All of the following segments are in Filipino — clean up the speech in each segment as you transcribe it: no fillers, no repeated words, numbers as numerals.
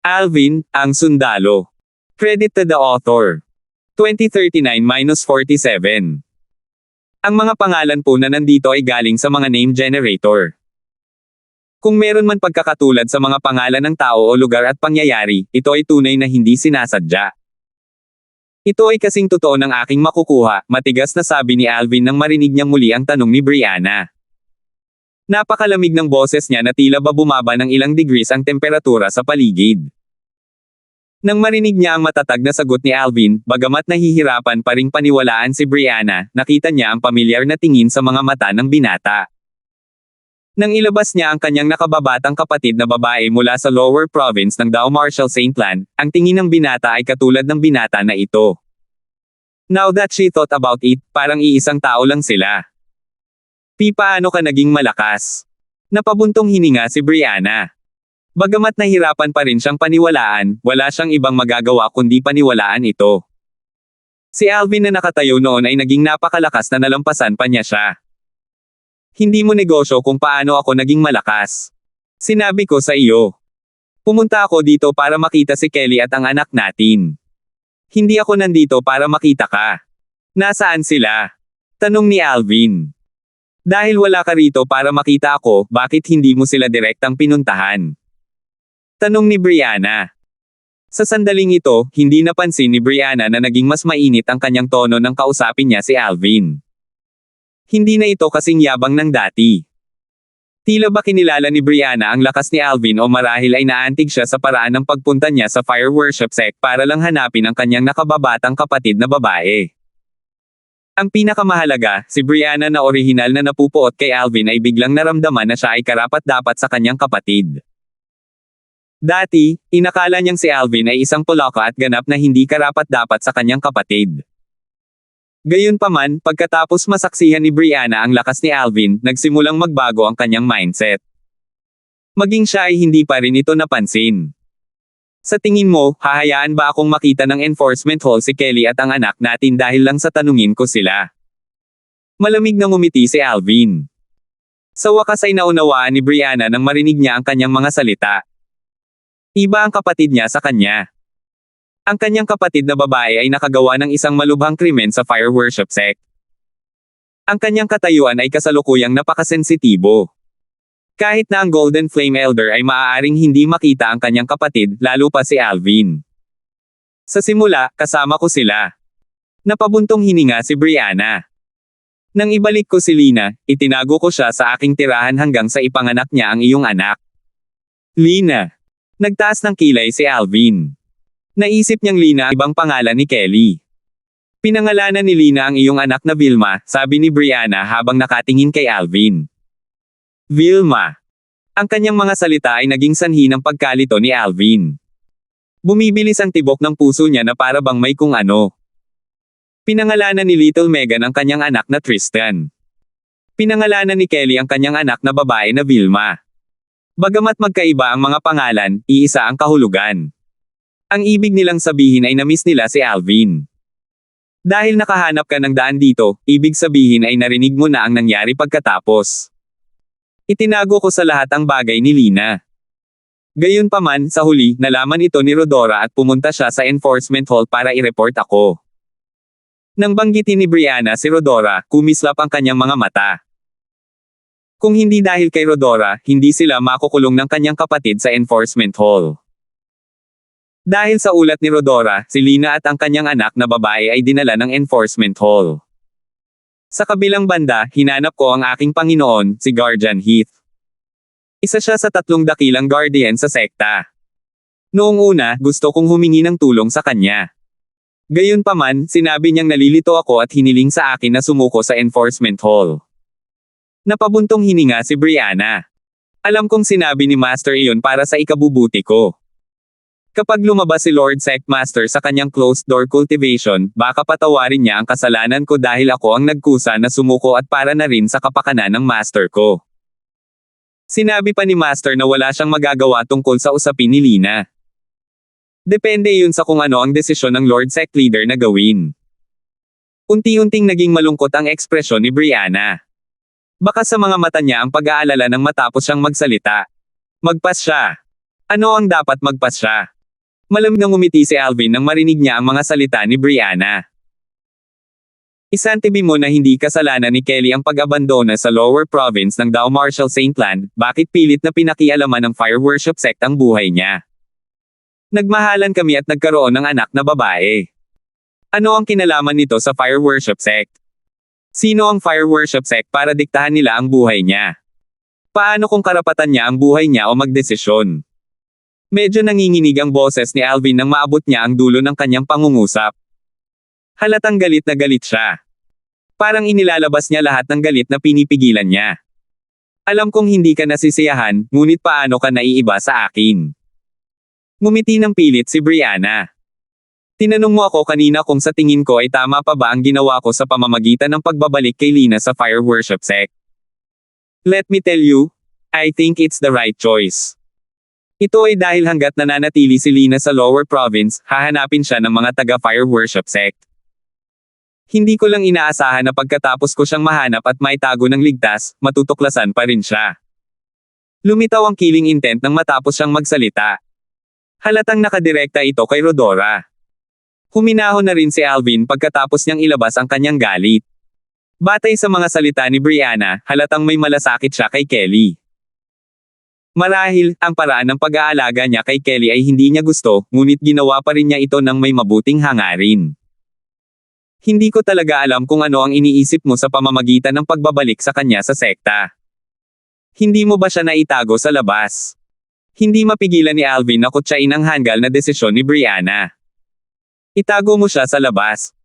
Alvin, ang sundalo. Credit to the author. 2039-47. Ang mga pangalan po na nandito ay galing sa mga name generator. Kung meron man pagkakatulad sa mga pangalan ng tao o lugar at pangyayari, ito ay tunay na hindi sinasadya. Ito ay kasing totoo ng aking makukuha, matigas na sabi ni Alvin nang marinig niyang muli ang tanong ni Brianna. Napakalamig ng boses niya na tila ba bumaba ng ilang degrees ang temperatura sa paligid. Nang marinig niya ang matatag na sagot ni Alvin, bagamat nahihirapan pa ring paniwalaan si Brianna, nakita niya ang pamilyar na tingin sa mga mata ng binata. Nang ilabas niya ang kanyang nakababatang kapatid na babae mula sa lower province ng Dao Marshall Saintland, ang tingin ng binata ay katulad ng binata na ito. Now that she thought about it, parang iisang tao lang sila. Paano ka naging malakas? Napabuntong hininga si Brianna. Bagamat nahirapan pa rin siyang paniwalaan, wala siyang ibang magagawa kundi paniwalaan ito. Si Alvin na nakatayo noon ay naging napakalakas na nalampasan pa niya siya. Hindi mo negosyo kung paano ako naging malakas. Sinabi ko sa iyo. Pumunta ako dito para makita si Kelly at ang anak natin. Hindi ako nandito para makita ka. Nasaan sila? Tanong ni Alvin. Dahil wala ka rito para makita ako, bakit hindi mo sila direktang pinuntahan? Tanong ni Brianna. Sa sandaling ito, hindi napansin ni Brianna na naging mas mainit ang kanyang tono nang kausapin niya si Alvin. Hindi na ito kasing yabang ng dati. Tila ba kinilala ni Brianna ang lakas ni Alvin o marahil ay naantig siya sa paraan ng pagpunta niya sa fire worship sect para lang hanapin ang kanyang nakababatang kapatid na babae. Ang pinakamahalaga, si Brianna na orihinal na napupuot kay Alvin ay biglang naramdaman na siya ay karapat-dapat sa kanyang kapatid. Dati, inakala niyang si Alvin ay isang pulaka at ganap na hindi karapat-dapat sa kanyang kapatid. Gayunpaman, pagkatapos masaksihan ni Brianna ang lakas ni Alvin, nagsimulang magbago ang kanyang mindset. Maging siya ay hindi pa rin ito napansin. Sa tingin mo, hahayaan ba akong makita ng enforcement hall si Kelly at ang anak natin dahil lang sa tanungin ko sila? Malamig na ngumiti si Alvin. Sa wakas ay naunawaan ni Brianna nang marinig niya ang kanyang mga salita. Iba ang kapatid niya sa kanya. Ang kanyang kapatid na babae ay nakagawa ng isang malubhang krimen sa fire worship sect. Ang kanyang katayuan ay kasalukuyang napakasensitibo. Kahit na ang Golden Flame Elder ay maaaring hindi makita ang kanyang kapatid, lalo pa si Alvin. Sa simula, kasama ko sila. Napabuntong hininga si Brianna. Nang ibalik ko si Lina, itinago ko siya sa aking tirahan hanggang sa ipanganak niya ang iyong anak. Lina. Nagtaas ng kilay si Alvin. Naisip niyang Lina ang ibang pangalan ni Kelly. Pinangalanan ni Lina ang iyong anak na Vilma, sabi ni Brianna habang nakatingin kay Alvin. Vilma. Ang kanyang mga salita ay naging sanhi ng pagkalito ni Alvin. Bumibilis ang tibok ng puso niya na para bang may kung ano. Pinangalanan ni Little Megan ang kanyang anak na Tristan. Pinangalanan ni Kelly ang kanyang anak na babae na Vilma. Bagamat magkaiba ang mga pangalan, iisa ang kahulugan. Ang ibig nilang sabihin ay na-miss nila si Alvin. Dahil nakahanap ka ng daan dito, ibig sabihin ay narinig mo na ang nangyari pagkatapos. Itinago ko sa lahat ang bagay ni Lina. Gayunpaman, sa huli, nalaman ito ni Rodora at pumunta siya sa enforcement hall para i-report ako. Nang banggitin ni Brianna si Rodora, kumislap ang kanyang mga mata. Kung hindi dahil kay Rodora, hindi sila makukulong ng kanyang kapatid sa enforcement hall. Dahil sa ulat ni Rodora, si Lina at ang kanyang anak na babae ay dinala ng enforcement hall. Sa kabilang banda, hinanap ko ang aking Panginoon, si Guardian Heath. Isa siya sa 3 dakilang guardian sa sekta. Noong una, gusto kong humingi ng tulong sa kanya. Gayunpaman, sinabi niyang nalilito ako at hiniling sa akin na sumuko sa enforcement hall. Napabuntong hininga si Brianna. Alam kong sinabi ni Master iyon para sa ikabubuti ko. Kapag lumabas si Lord Sectmaster sa kanyang closed-door cultivation, baka patawarin niya ang kasalanan ko dahil ako ang nagkusa na sumuko at para na rin sa kapakanan ng Master ko. Sinabi pa ni Master na wala siyang magagawa tungkol sa usapin ni Lina. Depende yun sa kung ano ang desisyon ng Lord Sect Leader na gawin. Unti-unting naging malungkot ang ekspresyon ni Brianna. Baka sa mga mata niya ang pag-aalala nang matapos siyang magsalita. Magpas siya. Ano ang dapat magpas siya? Malamig na ngumiti si Alvin nang marinig niya ang mga salita ni Brianna. Isantibi mo na hindi kasalanan ni Kelly ang pag-abandona sa lower province ng Dao Marshall Saintland, bakit pilit na pinakialaman ng fire worship sect ang buhay niya? Nagmahalan kami at nagkaroon ng anak na babae. Ano ang kinalaman nito sa fire worship sect? Sino ang fire worship sect para diktahan nila ang buhay niya? Paano kung karapatan niya ang buhay niya o magdesisyon? Medyo nanginginig ang boses ni Alvin nang maabot niya ang dulo ng kanyang pangungusap. Halatang galit na galit siya. Parang inilalabas niya lahat ng galit na pinipigilan niya. Alam kong hindi ka nasisiyahan, ngunit paano ka naiiba sa akin? Ngumiti ng pilit si Brianna. Tinanong mo ako kanina kung sa tingin ko ay tama pa ba ang ginawa ko sa pamamagitan ng pagbabalik kay Lina sa fire worship sect. Let me tell you, I think it's the right choice. Ito ay dahil hanggat nananatili si Lina sa lower province, hahanapin siya ng mga taga-fire worship sect. Hindi ko lang inaasahan na pagkatapos ko siyang mahanap at maitago ng ligtas, matutuklasan pa rin siya. Lumitaw ang killing intent nang matapos siyang magsalita. Halatang nakadirekta ito kay Rodora. Huminahon na rin si Alvin pagkatapos niyang ilabas ang kanyang galit. Batay sa mga salita ni Brianna, halatang may malasakit siya kay Kelly. Marahil, ang paraan ng pag-aalaga niya kay Kelly ay hindi niya gusto, ngunit ginawa pa rin niya ito ng may mabuting hangarin. Hindi ko talaga alam kung ano ang iniisip mo sa pamamagitan ng pagbabalik sa kanya sa sekta. Hindi mo ba siya naitago sa labas? Hindi mapigilan ni Alvin na kutsain ang hanggal na desisyon ni Brianna. Itago mo siya sa labas.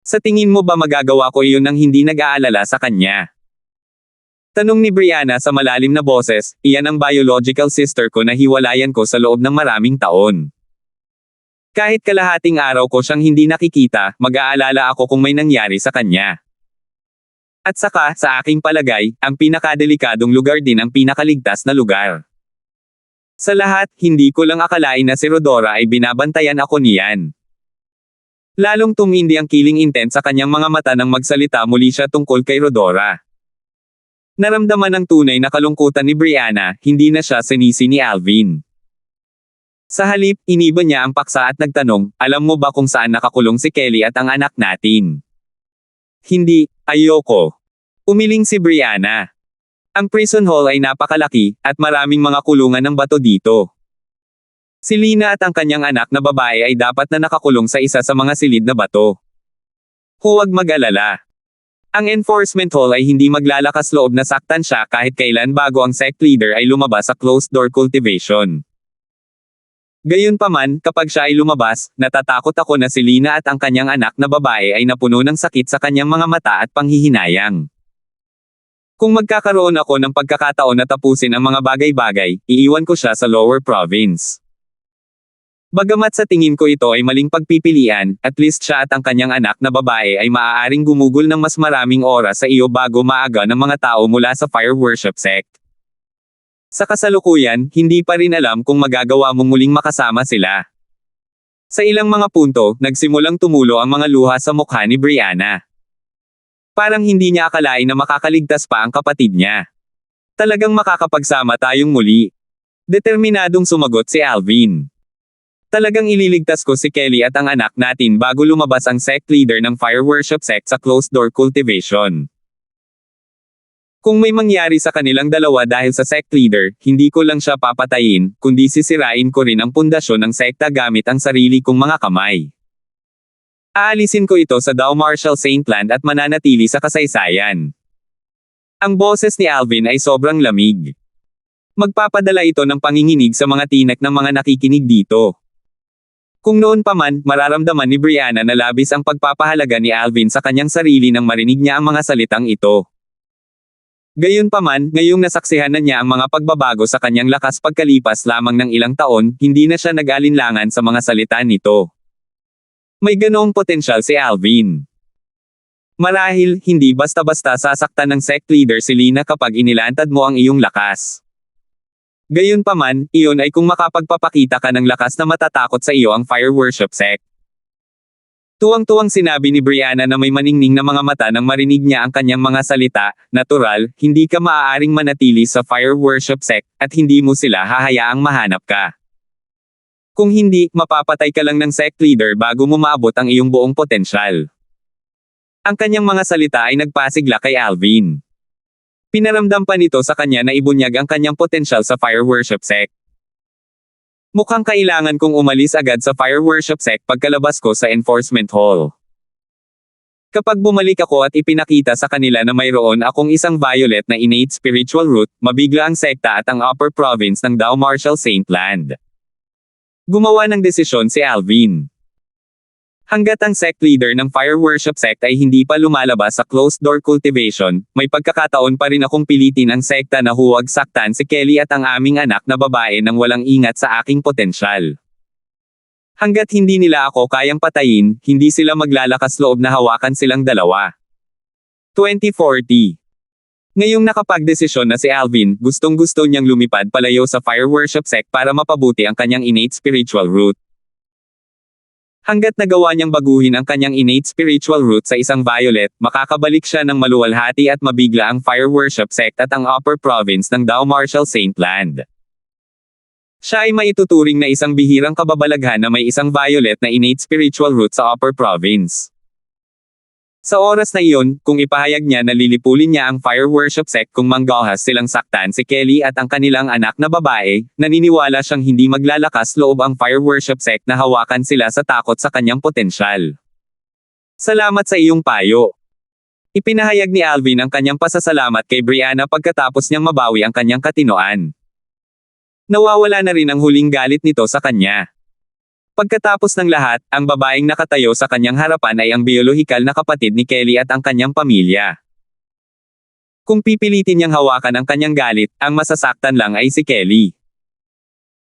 Sa tingin mo ba magagawa ko iyon nang hindi nag-aalala sa kanya? Tanong ni Brianna sa malalim na boses, iyan ang biological sister ko na hiwalayan ko sa loob ng maraming taon. Kahit kalahating araw ko siyang hindi nakikita, mag-aalala ako kung may nangyari sa kanya. At saka, sa aking palagay, ang pinakadelikadong lugar din ang pinakaligtas na lugar. Sa lahat, hindi ko lang akalain na si Rodora ay binabantayan ako niyan. Lalong tumindi ang killing intent sa kanyang mga mata nang magsalita muli siya tungkol kay Rodora. Naramdaman ng tunay na kalungkutan ni Brianna, hindi na siya sinisi ni Alvin. Sa halip, iniba niya ang paksa at nagtanong, alam mo ba kung saan nakakulong si Kelly at ang anak natin? Hindi, ayoko. Umiling si Brianna. Ang prison hall ay napakalaki, at maraming mga kulungan ng bato dito. Si Lina at ang kanyang anak na babae ay dapat na nakakulong sa isa sa mga silid na bato. Huwag mag-alala. Ang enforcement hall ay hindi maglalakas loob na saktan siya kahit kailan bago ang sect leader ay lumabas sa closed-door cultivation. Gayunpaman, kapag siya ay lumabas, natatakot ako na si Lina at ang kanyang anak na babae ay napuno ng sakit sa kanyang mga mata at panghihinayang. Kung magkakaroon ako ng pagkakataon na tapusin ang mga bagay-bagay, iiwan ko siya sa lower province. Bagamat sa tingin ko ito ay maling pagpipilian, at least siya at ang kanyang anak na babae ay maaaring gumugol ng mas maraming oras sa iyo bago maaga ng mga tao mula sa fire worship sect. Sa kasalukuyan, hindi pa rin alam kung magagawa mong muling makasama sila. Sa ilang mga punto, nagsimulang tumulo ang mga luha sa mukha ni Brianna. Parang hindi niya akalain na makakaligtas pa ang kapatid niya. Talagang makakapagsama tayong muli. Determinadong sumagot si Alvin. Talagang ililigtas ko si Kelly at ang anak natin bago lumabas ang sect leader ng fire worship sect sa closed-door cultivation. Kung may mangyari sa kanilang dalawa dahil sa sect leader, hindi ko lang siya papatayin, kundi sisirain ko rin ang pundasyon ng sekta gamit ang sarili kong mga kamay. Aalisin ko ito sa Dao Marshall Saintland at mananatili sa kasaysayan. Ang boses ni Alvin ay sobrang lamig. Magpapadala ito ng panginginig sa mga tinek ng mga nakikinig dito. Kung noon pa man, mararamdaman ni Brianna na labis ang pagpapahalaga ni Alvin sa kanyang sarili nang marinig niya ang mga salitang ito. Gayunpaman, ngayong nasaksihan na niya ang mga pagbabago sa kanyang lakas pagkalipas lamang ng ilang taon, hindi na siya nag-alinlangan sa mga salita nito. May ganoong potensyal si Alvin. Marahil, hindi basta-basta sasaktan ng sect leader si Lina kapag inilantad mo ang iyong lakas. Gayunpaman, iyon ay kung makapagpapakita ka ng lakas na matatakot sa iyo ang fire worship sect. Tuwang-tuwang sinabi ni Brianna na may maningning na mga mata nang marinig niya ang kanyang mga salita, natural, hindi ka maaaring manatili sa fire worship sect, at hindi mo sila hahayaang mahanap ka. Kung hindi, mapapatay ka lang ng sect leader bago mo maabot ang iyong buong potensyal. Ang kanyang mga salita ay nagpasigla kay Alvin. Pinaramdam pa nito sa kanya na ibunyag ang kanyang potensyal sa fire worship sect. Mukhang kailangan kong umalis agad sa fire worship sect pagkalabas ko sa enforcement hall. Kapag bumalik ako at ipinakita sa kanila na mayroon akong isang violet na innate spiritual root, mabigla ang sekta at ang upper province ng Dao Martial Saint Land. Gumawa ng desisyon si Alvin. Hanggat ang sect leader ng fire worship sect ay hindi pa lumalabas sa closed door cultivation, may pagkakataon pa rin akong pilitin ang sekta na huwag saktan si Kelly at ang aming anak na babae nang walang ingat sa aking potensyal. Hanggat hindi nila ako kayang patayin, hindi sila maglalakas loob na hawakan silang dalawa. 2040. Ngayong nakapagdesisyon na si Alvin, gustong-gusto niyang lumipad palayo sa fire worship sect para mapabuti ang kanyang innate spiritual root. Hanggat nagawa niyang baguhin ang kanyang innate spiritual root sa isang violet, makakabalik siya ng maluwalhati at mabigla ang fire worship sect at ang upper province ng Dao Martial Saint Land. Siya ay maituturing na isang bihirang kababalaghan na may isang violet na innate spiritual root sa upper province. Sa oras na iyon, kung ipahayag niya na lilipulin niya ang fire worship sect kung manggahas silang saktan si Kelly at ang kanilang anak na babae, naniniwala siyang hindi maglalakas loob ang fire worship sect na hawakan sila sa takot sa kanyang potensyal. Salamat sa iyong payo. Ipinahayag ni Alvin ang kanyang pasasalamat kay Brianna pagkatapos niyang mabawi ang kanyang katinoan. Nawawala na rin ang huling galit nito sa kanya. Pagkatapos ng lahat, ang babaeng nakatayo sa kanyang harapan ay ang biolohikal na kapatid ni Kelly at ang kanyang pamilya. Kung pipilitin niyang hawakan ang kanyang galit, ang masasaktan lang ay si Kelly.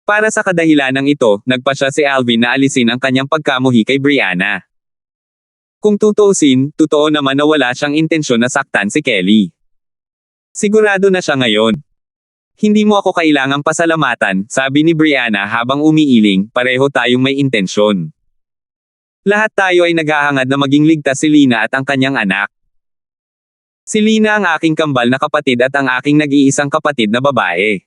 Para sa kadahilanang ito, nagpasya si Alvin na alisin ang kanyang pagkamuhi kay Brianna. Kung tutuusin, totoo naman na wala siyang intensyon na saktan si Kelly. Sigurado na siya ngayon. Hindi mo ako kailangang pasalamatan, sabi ni Brianna habang umiiling, pareho tayong may intensyon. Lahat tayo ay naghahangad na maging ligtas si Lina at ang kanyang anak. Si Lina ang aking kambal na kapatid at ang aking nag-iisang kapatid na babae.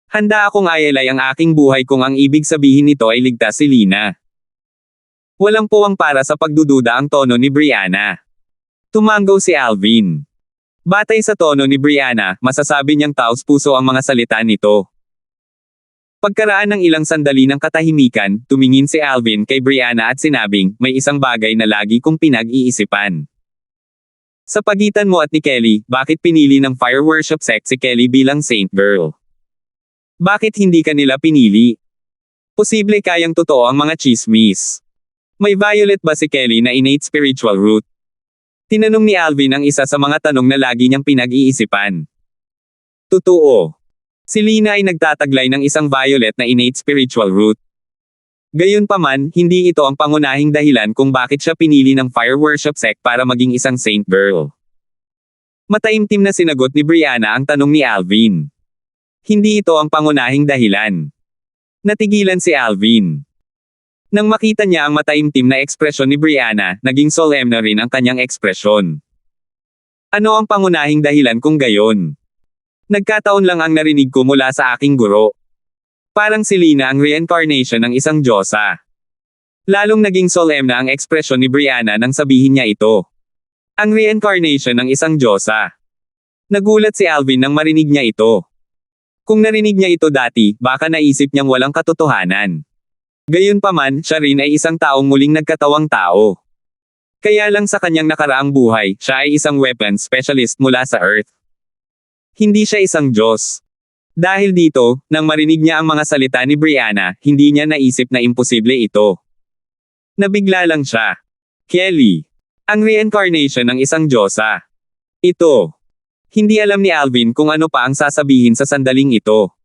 Handa akong ayalay ang aking buhay kung ang ibig sabihin nito ay ligtas si Lina. Walang puwang para sa pagdududa ang tono ni Brianna. Tumanggaw si Alvin. Batay sa tono ni Brianna, masasabi niyang taos-puso ang mga salita nito. Pagkaraan ng ilang sandali ng katahimikan, tumingin si Alvin kay Brianna at sinabing, may isang bagay na lagi kong pinag-iisipan. Sa pagitan mo at ni Kelly, bakit pinili ng fire worship sect si Kelly bilang saint girl? Bakit hindi kanila pinili? Posible kayang totoo ang mga chismis. May violet ba si Kelly na innate spiritual root? Tinanong ni Alvin ang isa sa mga tanong na lagi niyang pinag-iisipan. Totoo. Si Lina ay nagtataglay ng isang violet na innate spiritual root. Gayunpaman, hindi ito ang pangunahing dahilan kung bakit siya pinili ng fire worship sect para maging isang saint girl. Mataimtim na sinagot ni Brianna ang tanong ni Alvin. Hindi ito ang pangunahing dahilan. Natigilan si Alvin. Nang makita niya ang mataimtim na ekspresyon ni Brianna, naging solemn na rin ang kanyang ekspresyon. Ano ang pangunahing dahilan kung gayon? Nagkataon lang ang narinig ko mula sa aking guro. Parang si Lina ang reincarnation ng isang diyosa. Lalong naging solemn na ang ekspresyon ni Brianna nang sabihin niya ito. Ang reincarnation ng isang diyosa. Nagulat si Alvin nang marinig niya ito. Kung narinig niya ito dati, baka naisip niyang walang katotohanan. Gayunpaman, siya rin ay isang taong muling nagkatawang tao. Kaya lang sa kanyang nakaraang buhay, siya ay isang weapon specialist mula sa Earth. Hindi siya isang Diyos. Dahil dito, nang marinig niya ang mga salita ni Brianna, hindi niya naisip na imposible ito. Nabigla lang siya. Kelly. Ang reincarnation ng isang diyosa. Ito. Hindi alam ni Alvin kung ano pa ang sasabihin sa sandaling ito.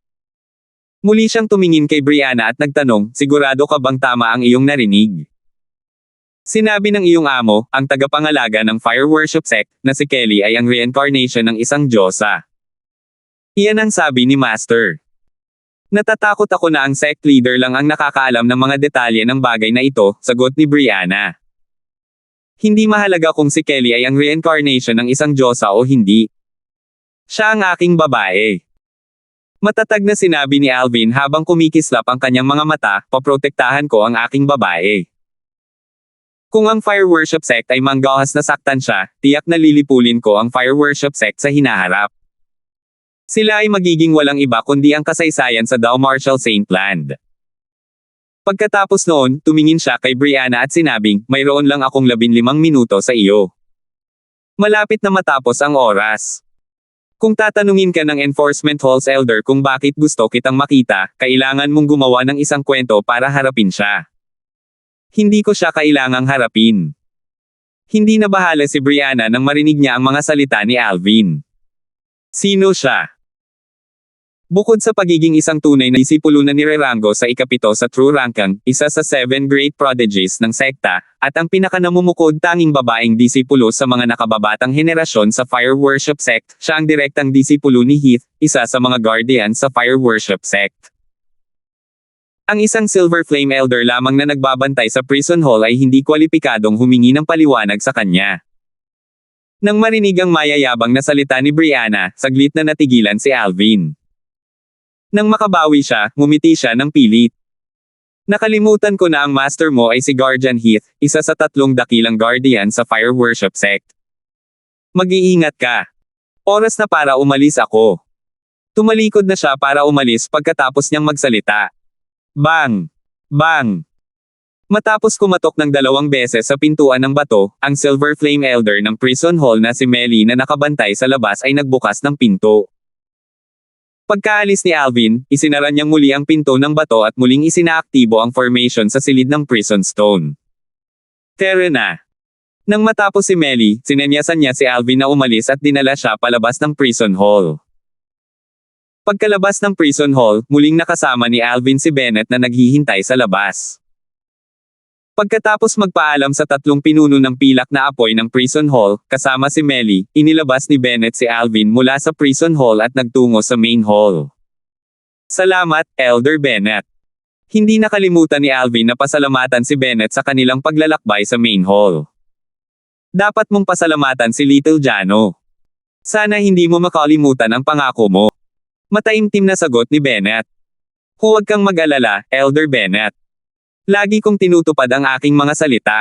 Muli siyang tumingin kay Brianna at nagtanong, sigurado ka bang tama ang iyong narinig? Sinabi ng iyong amo, ang tagapangalaga ng fire worship sect, na si Kelly ay ang reincarnation ng isang diyosa. Iyan ang sabi ni Master. Natatakot ako na ang sect leader lang ang nakakaalam ng mga detalye ng bagay na ito, sagot ni Brianna. Hindi mahalaga kung si Kelly ay ang reincarnation ng isang diyosa o hindi. Siya ang aking babae. Matatag na sinabi ni Alvin habang kumikislap ang kanyang mga mata, paprotektahan ko ang aking babae. Kung ang fire worship sect ay manggahas na saktan siya, tiyak na lilipulin ko ang fire worship sect sa hinaharap. Sila ay magiging walang iba kundi ang kasaysayan sa Dow Marshall Saint Land. Pagkatapos noon, tumingin siya kay Brianna at sinabing, mayroon lang akong 15 minuto sa iyo. Malapit na matapos ang oras. Kung tatanungin ka ng Enforcement Halls Elder kung bakit gusto kitang makita, kailangan mong gumawa ng isang kwento para harapin siya. Hindi ko siya kailangang harapin. Hindi na bahala si Brianna nang marinig niya ang mga salita ni Alvin. Sino siya? Bukod sa pagiging isang tunay na disipulo na nirerango sa ikapito sa True Ranking, isa sa 7 great prodigies ng sekta, at ang pinakanamumukod tanging babaeng disipulo sa mga nakababatang henerasyon sa Fire Worship Sect, siya ang direktang disipulo ni Heath, isa sa mga guardian sa Fire Worship Sect. Ang isang Silver Flame Elder lamang na nagbabantay sa prison hall ay hindi kwalipikadong humingi ng paliwanag sa kanya. Nang marinig ang mayayabang na salita ni Brianna, saglit na natigilan si Alvin. Nang makabawi siya, ngumiti siya ng pilit. Nakalimutan ko na ang master mo ay si Guardian Heath, isa sa 3 dakilang guardian sa Fire Worship Sect. Mag-iingat ka. Oras na para umalis ako. Tumalikod na siya para umalis pagkatapos niyang magsalita. Bang! Bang! Matapos kumatok ng 2 beses sa pintuan ng bato, ang Silver Flame Elder ng prison hall na si Melly na nakabantay sa labas ay nagbukas ng pinto. Pagkaalis ni Alvin, isinara niyang muli ang pinto ng bato at muling isinaaktibo ang formation sa silid ng prison stone. Tara na. Nang matapos si Melly, sinenyasan niya si Alvin na umalis at dinala siya palabas ng prison hall. Pagkalabas ng prison hall, muling nakasama ni Alvin si Bennett na naghihintay sa labas. Pagkatapos magpaalam sa 3 pinuno ng pilak na apoy ng prison hall, kasama si Melly, inilabas ni Bennett si Alvin mula sa prison hall at nagtungo sa main hall. Salamat, Elder Bennett. Hindi nakalimutan ni Alvin na pasalamatan si Bennett sa kanilang paglalakbay sa main hall. Dapat mong pasalamatan si Little Jano. Sana hindi mo makalimutan ang pangako mo. Mataimtim na sagot ni Bennett. Huwag kang mag-alala, Elder Bennett. Lagi kong tinutupad ang aking mga salita.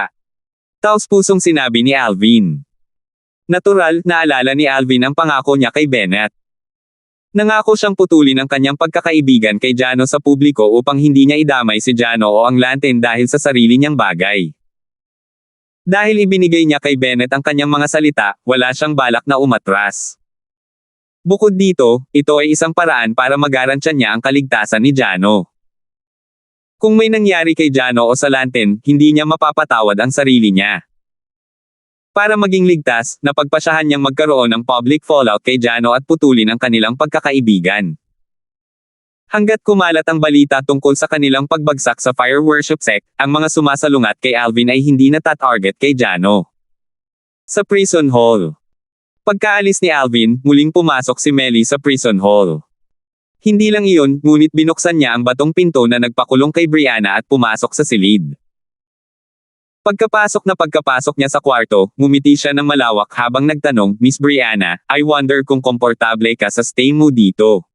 Taos-pusong sinabi ni Alvin. Natural, naalala ni Alvin ang pangako niya kay Bennett. Nangako siyang putulin ang kanyang pagkakaibigan kay Jano sa publiko upang hindi niya idamay si Jano o ang Lantern dahil sa sarili niyang bagay. Dahil ibinigay niya kay Bennett ang kanyang mga salita, wala siyang balak na umatras. Bukod dito, ito ay isang paraan para magarantya niya ang kaligtasan ni Jano. Kung may nangyari kay Jano o sa Lantern, hindi niya mapapatawad ang sarili niya. Para maging ligtas, napagpasyahan niyang magkaroon ng public fallout kay Jano at putulin ang kanilang pagkakaibigan. Hanggat kumalat ang balita tungkol sa kanilang pagbagsak sa Fire Worship Sect, ang mga sumasalungat kay Alvin ay hindi natatarget kay Jano. Sa prison hall. Pagkaalis ni Alvin, muling pumasok si Melly sa prison hall. Hindi lang iyon, ngunit binuksan niya ang batong pinto na nagpakulong kay Brianna at pumasok sa silid. Pagkapasok niya sa kwarto, ngumiti siya ng malawak habang nagtanong, Miss Brianna, I wonder kung komportable ka sa stay mo dito.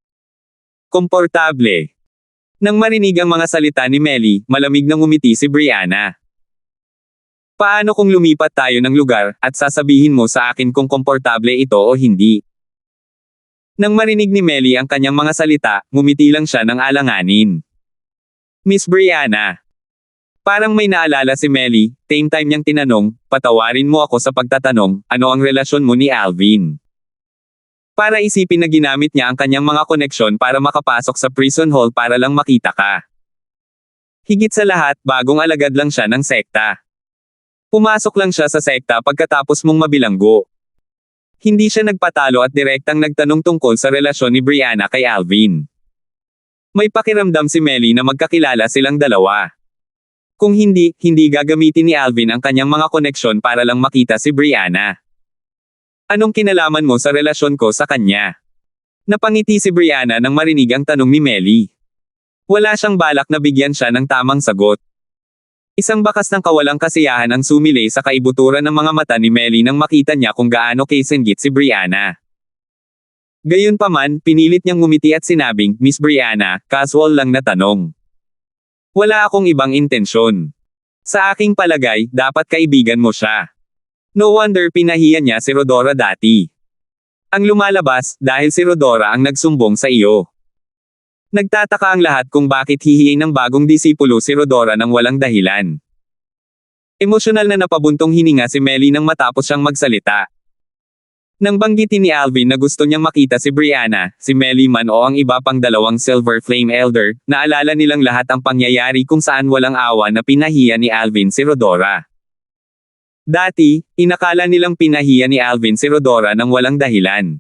Komportable. Nang marinig ang mga salita ni Melly, malamig na ngumiti si Brianna. Paano kung lumipat tayo ng lugar, at sasabihin mo sa akin kung komportable ito o hindi? Nang marinig ni Melly ang kanyang mga salita, ngumiti lang siya ng alanganin. Miss Brianna. Parang may naalala si Melly, same time niyang tinanong, patawarin mo ako sa pagtatanong, ano ang relasyon mo ni Alvin? Para isipin na ginamit niya ang kanyang mga koneksyon para makapasok sa prison hall para lang makita ka. Higit sa lahat, bagong alagad lang siya ng sekta. Pumasok lang siya sa sekta pagkatapos mong mabilanggo. Hindi siya nagpatalo at direktang nagtanong tungkol sa relasyon ni Brianna kay Alvin. May pakiramdam si Melly na magkakilala silang dalawa. Kung hindi gagamitin ni Alvin ang kanyang mga koneksyon para lang makita si Brianna. Anong kinalaman mo sa relasyon ko sa kanya? Napangiti si Brianna nang marinig ang tanong ni Melly. Wala siyang balak na bigyan siya ng tamang sagot. Isang bakas ng kawalang kasiyahan ang sumilay sa kaibuturan ng mga mata ni Melly nang makita niya kung gaano kasenggit si Brianna. Gayunpaman, pinilit niyang ngumiti at sinabing, Miss Brianna, casual lang na tanong. Wala akong ibang intensyon. Sa aking palagay, dapat kaibigan mo siya. No wonder pinahiya niya si Rodora dati. Ang lumalabas, dahil si Rodora ang nagsumbong sa iyo. Nagtataka ang lahat kung bakit hihiing ng bagong disipulo si Rodora nang walang dahilan. Emosyonal na napabuntong hininga si Melly nang matapos siyang magsalita. Nang banggitin ni Alvin na gusto niyang makita si Brianna, si Melly man o ang iba pang dalawang Silver Flame Elder, naalala nilang lahat ang pangyayari kung saan walang awa na pinahiya ni Alvin si Rodora. Dati, inakala nilang pinahiya ni Alvin si Rodora nang walang dahilan.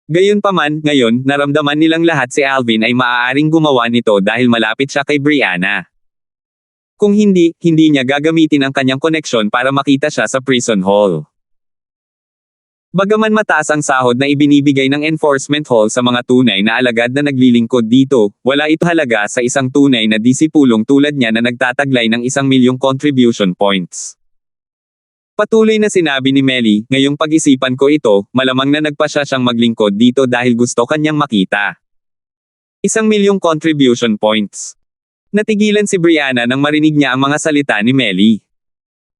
Gayunpaman, ngayon, naramdaman nilang lahat si Alvin ay maaaring gumawa nito dahil malapit siya kay Brianna. Kung hindi, hindi niya gagamitin ang kanyang koneksyon para makita siya sa prison hall. Bagaman mataas ang sahod na ibinibigay ng enforcement hall sa mga tunay na alagad na naglilingkod dito, wala ito halaga sa isang tunay na disipulong tulad niya na nagtataglay ng 1,000,000 contribution points. Patuloy na sinabi ni Melly, ngayong pag-isipan ko ito, malamang na nagpasya siyang maglingkod dito dahil gusto kanyang makita. 1,000,000 contribution points. Natigilan si Brianna nang marinig niya ang mga salita ni Melly.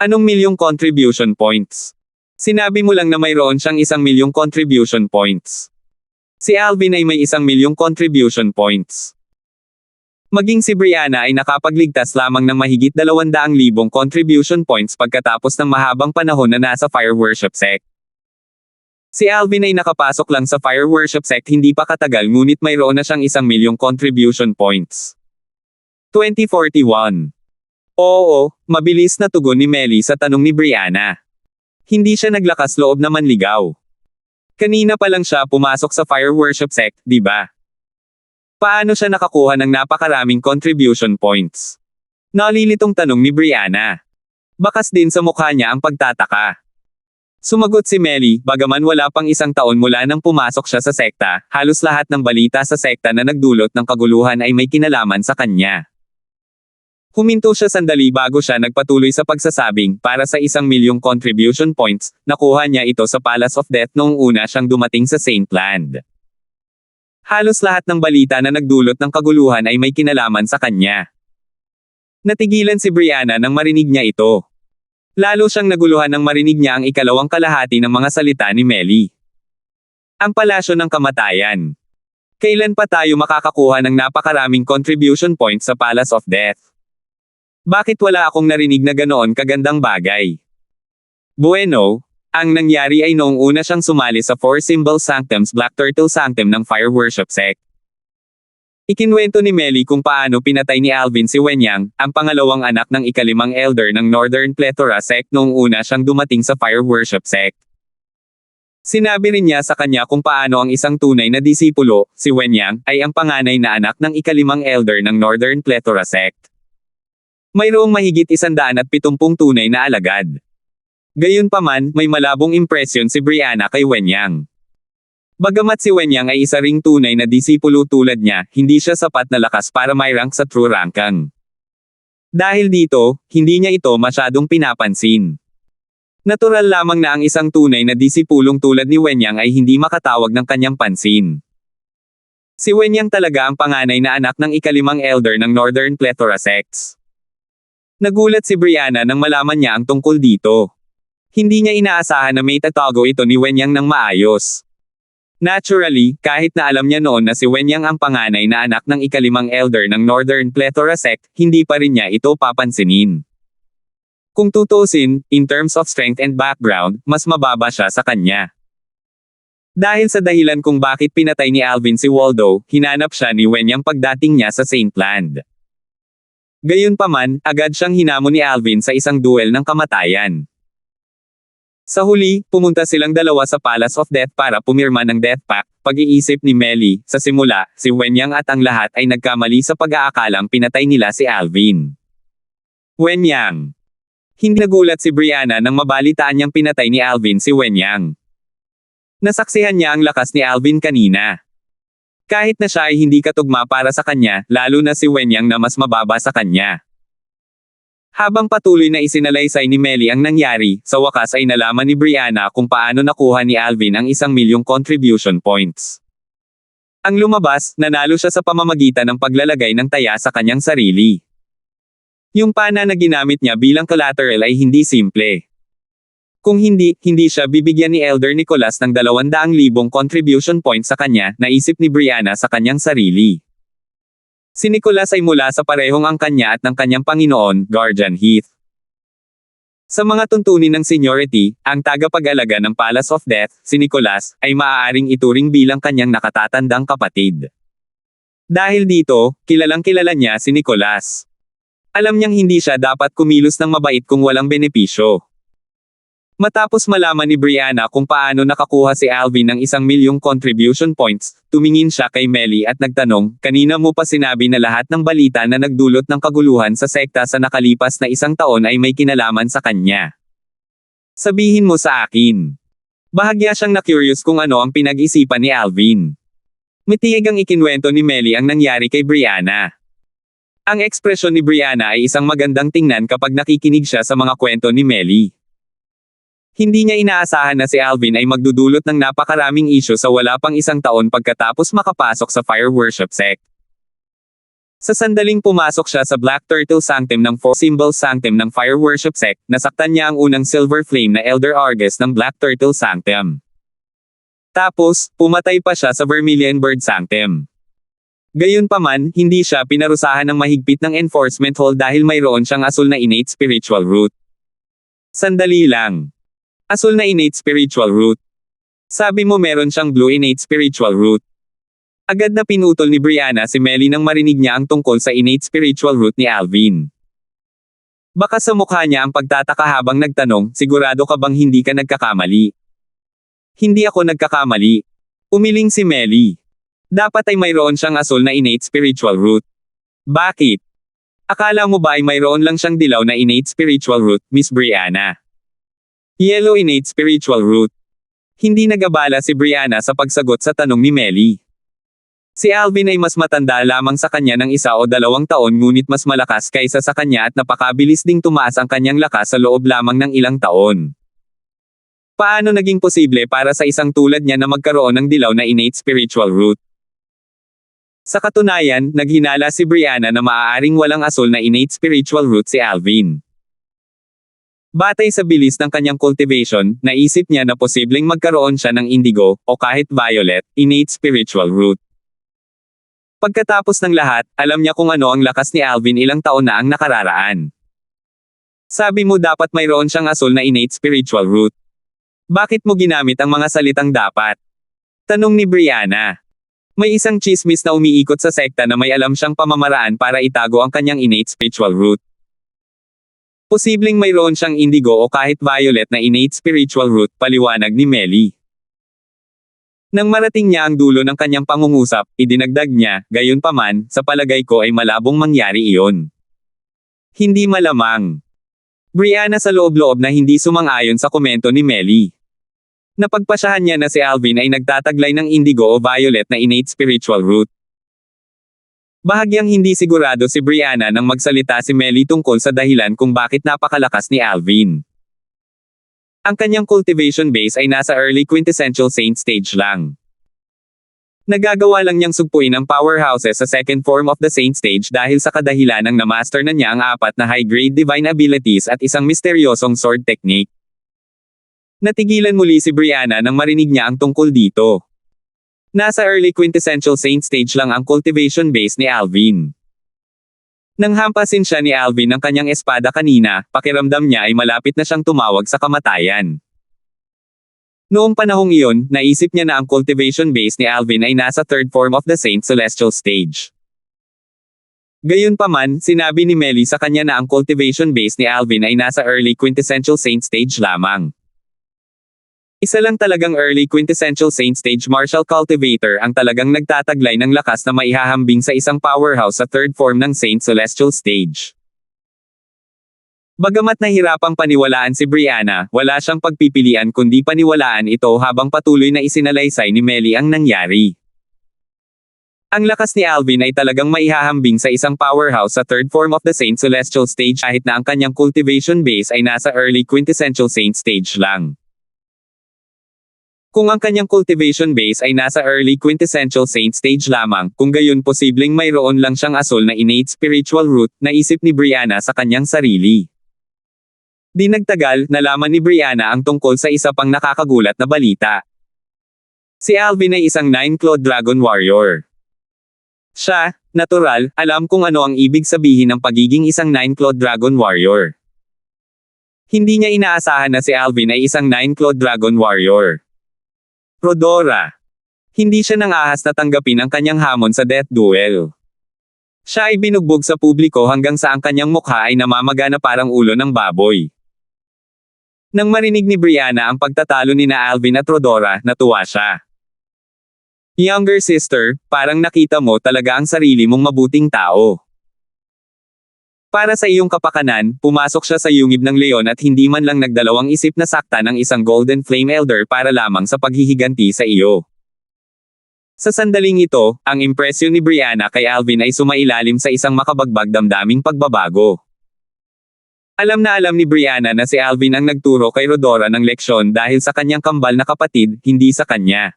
Anong milyong contribution points? Sinabi mo lang na mayroon siyang 1,000,000 contribution points. Si Alvin ay may 1,000,000 contribution points. Maging si Brianna ay nakapagligtas lamang ng mahigit 200,000 contribution points pagkatapos ng mahabang panahon na nasa Fire Worship Sect. Si Alvin ay nakapasok lang sa Fire Worship Sect hindi pa katagal ngunit mayroon na siyang 1,000,000 contribution points. 2041. Oo, mabilis na tugon ni Melly sa tanong ni Brianna. Hindi siya naglakas loob na manligaw. Kanina pa lang siya pumasok sa Fire Worship Sect, di ba? Paano siya nakakuha ng napakaraming contribution points? Nalilitong tanong ni Brianna. Bakas din sa mukha niya ang pagtataka. Sumagot si Melly, bagaman wala pang 1 taon mula nang pumasok siya sa sekta, halos lahat ng balita sa sekta na nagdulot ng kaguluhan ay may kinalaman sa kanya. Huminto siya sandali bago siya nagpatuloy sa pagsasabing, para sa 1,000,000 contribution points, nakuha niya ito sa Palace of Death noong una siyang dumating sa Saint Land. Halos lahat ng balita na nagdulot ng kaguluhan ay may kinalaman sa kanya. Natigilan si Brianna nang marinig niya ito. Lalo siyang naguluhan nang marinig niya ang ikalawang kalahati ng mga salita ni Melly. Ang palasyo ng kamatayan. Kailan pa tayo makakakuha ng napakaraming contribution points sa Palace of Death? Bakit wala akong narinig na ganoon kagandang bagay? Bueno, ang nangyari ay noong una siyang sumali sa Four Symbol Sanctums Black Turtle Sanctum ng Fire Worship Sect. Ikinwento ni Melly kung paano pinatay ni Alvin si Wenyang, ang pangalawang anak ng ikalimang elder ng Northern Plethora Sect noong una siyang dumating sa Fire Worship Sect. Sinabi rin niya sa kanya kung paano ang isang tunay na disipulo, si Wenyang, ay ang panganay na anak ng ikalimang elder ng Northern Plethora Sect. Mayroong mahigit 170 tunay na alagad. Gayunpaman, may malabong impresyon si Brianna kay Wenyang. Bagamat si Wenyang ay isa ring tunay na disipulo tulad niya, hindi siya sapat na lakas para may rank sa true rankang. Dahil dito, hindi niya ito masyadong pinapansin. Natural lamang na ang isang tunay na disipulong tulad ni Wenyang ay hindi makatawag ng kanyang pansin. Si Wenyang talaga ang panganay na anak ng ikalimang elder ng Northern Plethora Sects. Nagulat si Brianna nang malaman niya ang tungkol dito. Hindi niya inaasahan na may tatago ito ni Wenyang ng maayos. Naturally, kahit na alam niya noon na si Wenyang ang panganay na anak ng ikalimang elder ng Northern Plethora Sect, hindi pa rin niya ito papansinin. Kung tutusin, in terms of strength and background, mas mababa siya sa kanya. Dahil sa dahilan kung bakit pinatay ni Alvin si Waldo, hinanap siya ni Wenyang pagdating niya sa Saint Land. Gayunpaman, agad siyang hinamon ni Alvin sa isang duel ng kamatayan. Sa huli, pumunta silang dalawa sa Palace of Death para pumirma ng Death Pact. Pag-iisip ni Melly, sa simula, si Wenyang at ang lahat ay nagkamali sa pag-aakalang pinatay nila si Alvin. Wenyang. Hindi nagulat si Brianna nang mabalitaan niyang pinatay ni Alvin si Wenyang. Nasaksihan niya ang lakas ni Alvin kanina. Kahit na siya ay hindi katugma para sa kanya, lalo na si Wenyang na mas mababa sa kanya. Habang patuloy na isinalaysay ni Melly ang nangyari, sa wakas ay nalaman ni Brianna kung paano nakuha ni Alvin ang 1,000,000 contribution points. Ang lumabas, nanalo siya sa pamamagitan ng paglalagay ng taya sa kanyang sarili. Yung pana na ginamit niya bilang collateral ay hindi simple. Kung hindi siya bibigyan ni Elder Nicholas ng 200,000 contribution points sa kanya, naisip ni Brianna sa kanyang sarili. Si Nicholas ay mula sa parehong angkan niya at ng kanyang Panginoon, Guardian Heath. Sa mga tuntunin ng seniority, ang tagapag-alaga ng Palace of Death, si Nicholas, ay maaaring ituring bilang kanyang nakatatandang kapatid. Dahil dito, kilalang-kilala niya si Nicholas. Alam niyang hindi siya dapat kumilos ng mabait kung walang benepisyo. Matapos malaman ni Brianna kung paano nakakuha si Alvin ng 1,000,000 contribution points, tumingin siya kay Melly at nagtanong, kanina mo pa sinabi na lahat ng balita na nagdulot ng kaguluhan sa sekta sa nakalipas na 1 taon ay may kinalaman sa kanya. Sabihin mo sa akin. Bahagya siyang na-curious kung ano ang pinag-isipan ni Alvin. Mitiig ang ikinwento ni Melly ang nangyari kay Brianna. Ang ekspresyon ni Brianna ay isang magandang tingnan kapag nakikinig siya sa mga kwento ni Melly. Hindi niya inaasahan na si Alvin ay magdudulot ng napakaraming isyu sa wala pang 1 taon pagkatapos makapasok sa Fire Worship Sect. Sa sandaling pumasok siya sa Black Turtle Sanctum ng Four Symbols Sanctum ng Fire Worship Sect, nasaktan niya ang unang Silver Flame na Elder Argus ng Black Turtle Sanctum. Tapos, pumatay pa siya sa Vermilion Bird Sanctum. Gayunpaman, hindi siya pinarusahan ng mahigpit ng enforcement hall dahil mayroon siyang asul na innate spiritual root. Sandali lang. Asul na innate spiritual root. Sabi mo meron siyang blue innate spiritual root. Agad na pinutol ni Brianna si Melly nang marinig niya ang tungkol sa innate spiritual root ni Alvin. Baka sa mukha niya ang pagtataka habang nagtanong, sigurado ka bang hindi ka nagkakamali? Hindi ako nagkakamali. Umiling si Melly. Dapat ay mayroon siyang asul na innate spiritual root. Bakit? Akala mo ba ay mayroon lang siyang dilaw na innate spiritual root, Miss Brianna? Yellow innate spiritual root. Hindi nagabala si Brianna sa pagsagot sa tanong ni Melly. Si Alvin ay mas matanda lamang sa kanya ng 1 o 2 taon ngunit mas malakas kaysa sa kanya at napakabilis ding tumaas ang kanyang lakas sa loob lamang ng ilang taon. Paano naging posible para sa isang tulad niya na magkaroon ng dilaw na innate spiritual root? Sa katunayan, naghinala si Brianna na maaaring walang asul na innate spiritual root si Alvin. Batay sa bilis ng kanyang cultivation, naisip niya na posibleng magkaroon siya ng indigo, o kahit violet, innate spiritual root. Pagkatapos ng lahat, alam niya kung ano ang lakas ni Alvin ilang taon na ang nakararaan. Sabi mo dapat mayroon siyang asul na innate spiritual root. Bakit mo ginamit ang mga salitang dapat? Tanong ni Brianna. May isang chismis na umiikot sa sekta na may alam siyang pamamaraan para itago ang kanyang innate spiritual root. Posibleng mayroon siyang indigo o kahit violet na innate spiritual root, paliwanag ni Melly. Nang marating niya ang dulo ng kanyang pangungusap, idinagdag niya, gayunpaman, sa palagay ko ay malabong mangyari iyon. Hindi malamang. Brianna sa loob-loob na hindi sumang-ayon sa komento ni Melly. Napagpasyahan niya na si Alvin ay nagtataglay ng indigo o violet na innate spiritual root. Bahagyang hindi sigurado si Brianna nang magsalita si Melly tungkol sa dahilan kung bakit napakalakas ni Alvin. Ang kanyang cultivation base ay nasa early quintessential saint stage lang. Nagagawa lang niyang sugpuin ang powerhouses sa second form of the saint stage dahil sa kadahilanang na-master na niya ang 4 na high-grade divine abilities at isang misteryosong sword technique. Natigilan muli si Brianna nang marinig niya ang tungkol dito. Nasa early quintessential saint stage lang ang cultivation base ni Alvin. Nang hampasin siya ni Alvin ng kanyang espada kanina, pakiramdam niya ay malapit na siyang tumawag sa kamatayan. Noong panahong iyon, naisip niya na ang cultivation base ni Alvin ay nasa third form of the saint celestial stage. Gayunpaman, sinabi ni Melly sa kanya na ang cultivation base ni Alvin ay nasa early quintessential saint stage lamang. Isa lang talagang early quintessential saint stage martial cultivator ang talagang nagtataglay ng lakas na maihahambing sa isang powerhouse sa third form ng saint celestial stage. Bagamat nahirapang paniwalaan si Brianna, wala siyang pagpipilian kundi paniwalaan ito habang patuloy na isinalaysay ni Melly ang nangyari. Ang lakas ni Alvin ay talagang maihahambing sa isang powerhouse sa third form of the Saint Celestial stage kahit na ang kanyang cultivation base ay nasa early quintessential Saint stage lang. Kung ang kanyang cultivation base ay nasa early quintessential Saint stage lamang, kung gayon posibleng mayroon lang siyang asol na innate spiritual root, naisip ni Brianna sa kanyang sarili. Di nagtagal, nalaman ni Brianna ang tungkol sa isa pang nakakagulat na balita. Si Alvin ay isang 9-clawed dragon warrior. Siya, natural, alam kung ano ang ibig sabihin ng pagiging isang 9-clawed dragon warrior. Hindi niya inaasahan na si Alvin ay isang 9-clawed dragon warrior. Rodora. Hindi siya nangahas na tanggapin ang kanyang hamon sa death duel. Siya ay binugbog sa publiko hanggang sa ang kanyang mukha ay namamaga na parang ulo ng baboy. Nang marinig ni Brianna ang pagtatalo ni na Alvin at Rodora, natuwa siya. Younger sister, parang nakita mo talaga ang sarili mong mabuting tao. Para sa iyong kapakanan, pumasok siya sa yungib ng leon at hindi man lang nagdalawang isip na sakta ng isang Golden Flame Elder para lamang sa paghihiganti sa iyo. Sa sandaling ito, ang impresyon ni Brianna kay Alvin ay sumailalim sa isang makabagbag damdaming pagbabago. Alam na alam ni Brianna na si Alvin ang nagturo kay Rodora ng leksyon dahil sa kanyang kambal na kapatid, hindi sa kanya.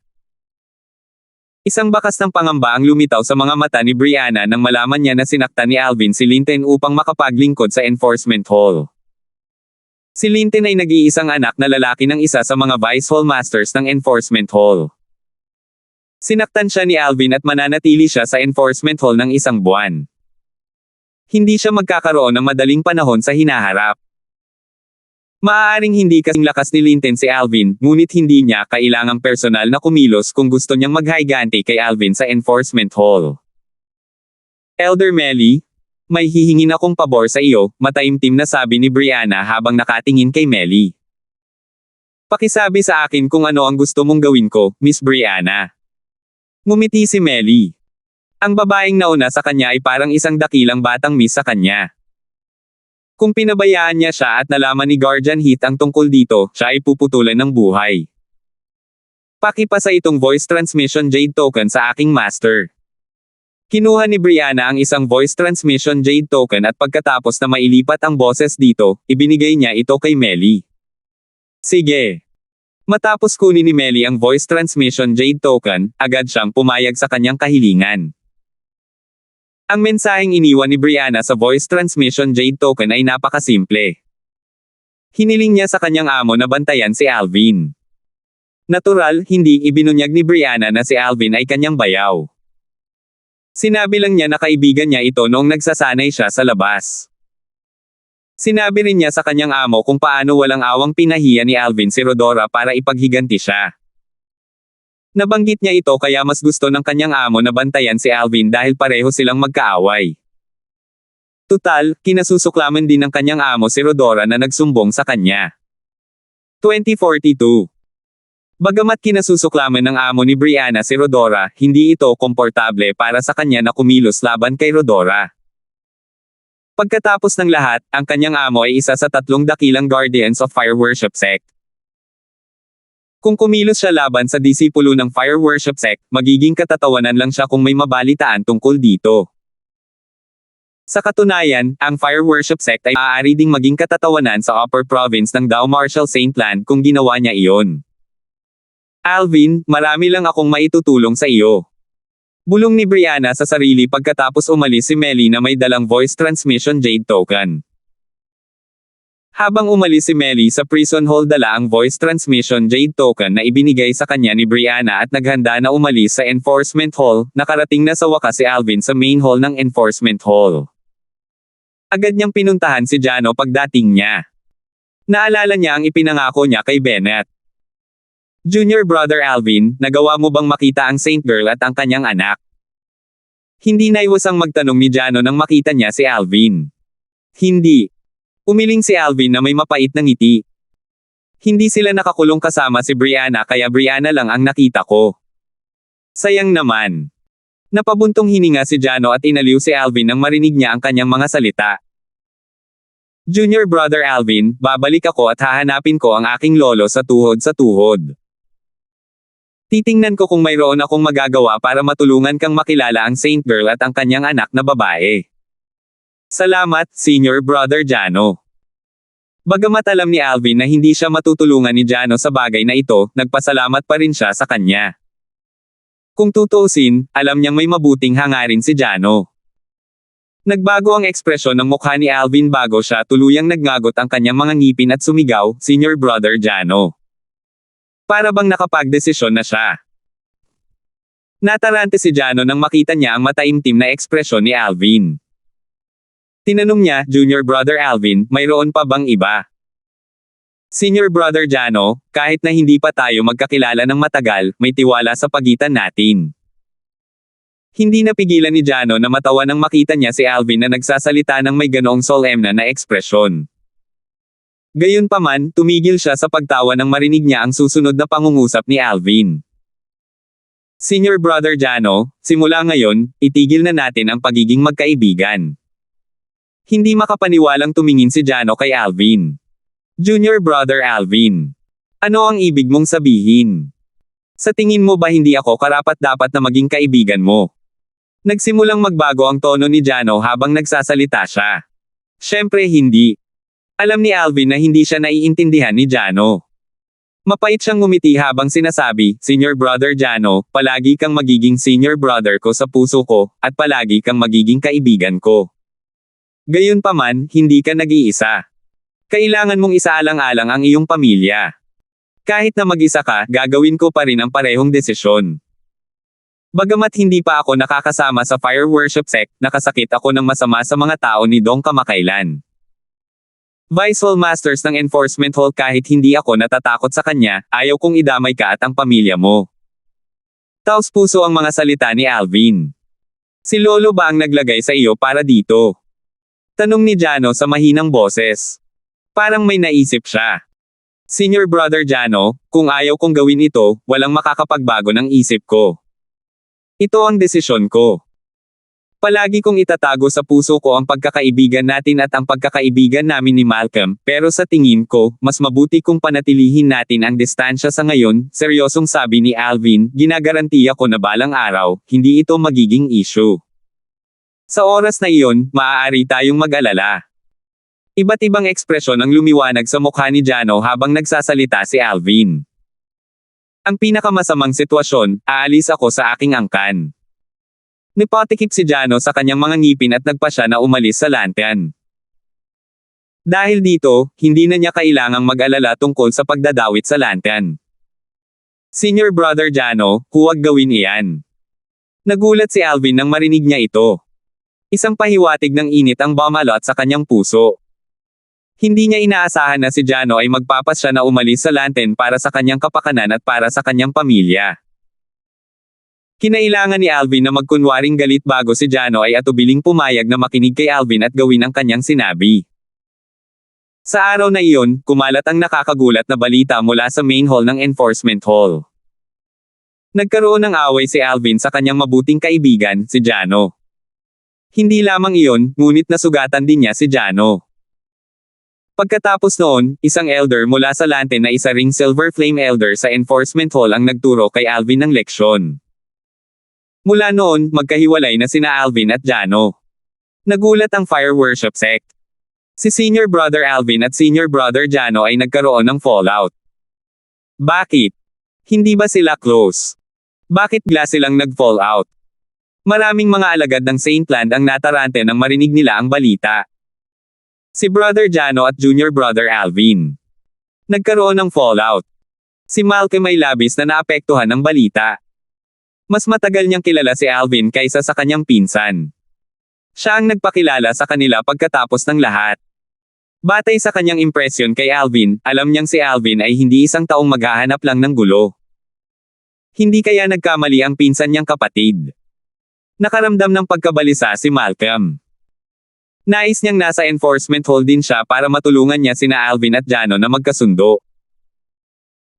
Isang bakas ng pangamba ang lumitaw sa mga mata ni Brianna nang malaman niya na sinaktan ni Alvin si Linten upang makapaglingkod sa enforcement hall. Si Linten ay nag-iisang anak na lalaki ng isa sa mga vice hall masters ng enforcement hall. Sinaktan siya ni Alvin at mananatili siya sa enforcement hall ng isang buwan. Hindi siya magkakaroon ng madaling panahon sa hinaharap. Maaaring hindi kasing lakas ni Linten si Alvin, ngunit hindi niya kailangang personal na kumilos kung gusto niyang maghigante kay Alvin sa enforcement hall. Elder Melly, may hihingin akong pabor sa iyo, mataimtim na sabi ni Brianna habang nakatingin kay Melly. Pakisabi sa akin kung ano ang gusto mong gawin ko, Miss Brianna. Ngumiti si Melly. Ang babaeng nauna sa kanya ay parang isang dakilang batang miss sa kanya. Kung pinabayaan niya siya at nalaman ni Guardian Heat ang tungkol dito, siya ay puputulan ng buhay. Pakipasa itong voice transmission Jade token sa aking master. Kinuha ni Brianna ang isang voice transmission Jade token at pagkatapos na mailipat ang boses dito, ibinigay niya ito kay Melly. Sige. Matapos kunin ni Melly ang voice transmission Jade token, agad siyang pumayag sa kanyang kahilingan. Ang mensaheng iniwan ni Brianna sa voice transmission Jade token ay napakasimple. Hiniling niya sa kanyang amo na bantayan si Alvin. Natural, hindi ibinunyag ni Brianna na si Alvin ay kanyang bayaw. Sinabi lang niya na kaibigan niya ito noong nagsasanay siya sa labas. Sinabi rin niya sa kanyang amo kung paano walang awang pinahiya ni Alvin si Rodora para ipaghiganti siya. Nabanggit niya ito kaya mas gusto ng kanyang amo na bantayan si Alvin dahil pareho silang magkaaway. Tutal, kinasusuklaman din ng kanyang amo si Rodora na nagsumbong sa kanya. 2042. Bagamat kinasusuklaman ng amo ni Brianna si Rodora, hindi ito komportable para sa kanya na kumilos laban kay Rodora. Pagkatapos ng lahat, ang kanyang amo ay isa sa 3 dakilang Guardians of Fire Worship Sect. Kung kumilos siya laban sa disipulo ng Fire Worship Sect, magiging katatawanan lang siya kung may mabalitaan tungkol dito. Sa katunayan, ang Fire Worship Sect ay maaari ding maging katatawanan sa Upper Province ng Dao Marshall Saint Land kung ginawa niya iyon. Alvin, marami lang akong maitutulong sa iyo. Bulong ni Brianna sa sarili pagkatapos umalis si Melly na may dalang voice transmission Jade token. Habang umalis si Melly sa prison hall dala ang voice transmission Jade token na ibinigay sa kanya ni Brianna at naghanda na umalis sa enforcement hall, nakarating na sa wakas si Alvin sa main hall ng enforcement hall. Agad niyang pinuntahan si Jano pagdating niya. Naalala niya ang ipinangako niya kay Bennett. Junior brother Alvin, nagawa mo bang makita ang Saint Girl at ang kanyang anak? Hindi naiwasang magtanong ni Jano nang makita niya si Alvin. Hindi. Umiling si Alvin na may mapait na ngiti. Hindi sila nakakulong kasama si Brianna kaya Brianna lang ang nakita ko. Sayang naman. Napabuntong hininga si Jano at inaliw si Alvin nang marinig niya ang kanyang mga salita. Junior brother Alvin, babalik ako at hahanapin ko ang aking lolo sa tuhod sa tuhod. Titingnan ko kung mayroon akong magagawa para matulungan kang makilala ang Saint Girl at ang kanyang anak na babae. Salamat, Senior Brother Jano. Bagamat alam ni Alvin na hindi siya matutulungan ni Jano sa bagay na ito, nagpasalamat pa rin siya sa kanya. Kung tutuusin, alam niyang may mabuting hangarin si Jano. Nagbago ang ekspresyon ng mukha ni Alvin bago siya tuluyang nagngagot ang kanyang mga ngipin at sumigaw, Senior Brother Jano. Para bang nakapagdesisyon na siya. Natarante si Jano nang makita niya ang mataimtim na ekspresyon ni Alvin. Tinanong niya, Junior Brother Alvin, mayroon pa bang iba? Senior Brother Jano, kahit na hindi pa tayo magkakilala ng matagal, may tiwala sa pagitan natin. Hindi napigilan ni Jano na matawa nang makita niya si Alvin na nagsasalita ng may ganoong solemn na ekspresyon. Gayunpaman, tumigil siya sa pagtawa nang marinig niya ang susunod na pangungusap ni Alvin. Senior Brother Jano, simula ngayon, itigil na natin ang pagiging magkaibigan. Hindi makapaniwalang tumingin si Jano kay Alvin. Junior Brother Alvin. Ano ang ibig mong sabihin? Sa tingin mo ba hindi ako karapat-dapat na maging kaibigan mo? Nagsimulang magbago ang tono ni Jano habang nagsasalita siya. Siyempre hindi. Alam ni Alvin na hindi siya naiintindihan ni Jano. Mapait siyang ngumiti habang sinasabi, Senior Brother Jano, palagi kang magiging senior brother ko sa puso ko, at palagi kang magiging kaibigan ko. Gayunpaman, hindi ka nag-iisa. Kailangan mong isaalang-alang ang iyong pamilya. Kahit na mag-isa ka, gagawin ko pa rin ang parehong desisyon. Bagamat hindi pa ako nakakasama sa Fire Worship Sect, nakasakit ako ng masama sa mga tao ni Dong kamakailan. Vice Hall Masters ng Enforcement Hall kahit hindi ako natatakot sa kanya, ayaw kong idamay ka at ang pamilya mo. Taos puso ang mga salita ni Alvin. Si Lolo ba ang naglagay sa iyo para dito? Tanong ni Jano sa mahinang boses. Parang may naisip siya. Senior Brother Jano, kung ayaw kong gawin ito, walang makakapagbago ng isip ko. Ito ang desisyon ko. Palagi kong itatago sa puso ko ang pagkakaibigan natin at ang pagkakaibigan namin ni Malcolm, pero sa tingin ko, mas mabuti kung panatilihin natin ang distansya sa ngayon, seryosong sabi ni Alvin, ginagarantiya ko na balang araw, hindi ito magiging issue. Sa oras na iyon, maaari tayong mag-alala. Iba't ibang ekspresyon ang lumiwanag sa mukha ni Jano habang nagsasalita si Alvin. Ang pinakamasamang sitwasyon, aalis ako sa aking angkan. Nipatikip si Jano sa kanyang mga ngipin at nagpa siya na umalis sa lantern. Dahil dito, hindi na niya kailangang mag-alala tungkol sa pagdadawit sa lantern. Senior Brother Jano, huwag gawin iyan. Nagulat si Alvin nang marinig niya ito. Isang pahiwatig ng init ang bumalot sa kanyang puso. Hindi niya inaasahan na si Jano ay magpapasya na umalis sa lantern para sa kanyang kapakanan at para sa kanyang pamilya. Kinailangan ni Alvin na magkunwaring galit bago si Jano ay atubiling pumayag na makinig kay Alvin at gawin ang kanyang sinabi. Sa araw na iyon, kumalat ang nakakagulat na balita mula sa main hall ng Enforcement Hall. Nagkaroon ng away si Alvin sa kanyang mabuting kaibigan, si Jano. Hindi lamang iyon, ngunit nasugatan din niya si Jano. Pagkatapos noon, isang elder mula sa lantern na isa ring Silver Flame Elder sa Enforcement Hall ang nagturo kay Alvin ng leksyon. Mula noon, magkahiwalay na sina Alvin at Jano. Nagulat ang Fire Worship Sect. Si Senior Brother Alvin at Senior Brother Jano ay nagkaroon ng fallout. Bakit? Hindi ba sila close? Bakit bigla silang nag-fallout? Maraming mga alagad ng Saintland ang natarante nang marinig nila ang balita. Si Brother Jano at Junior Brother Alvin. Nagkaroon ng fallout. Si Malcolm ay labis na naapektuhan ng balita. Mas matagal niyang kilala si Alvin kaysa sa kanyang pinsan. Siya ang nagpakilala sa kanila pagkatapos ng lahat. Batay sa kanyang impresyon kay Alvin, alam niyang si Alvin ay hindi isang taong maghahanap lang ng gulo. Hindi kaya nagkamali ang pinsan niyang kapatid. Nakaramdam ng pagkabalisa si Malcolm. Nais niyang nasa enforcement hall din siya para matulungan niya sina Alvin at Jano na magkasundo.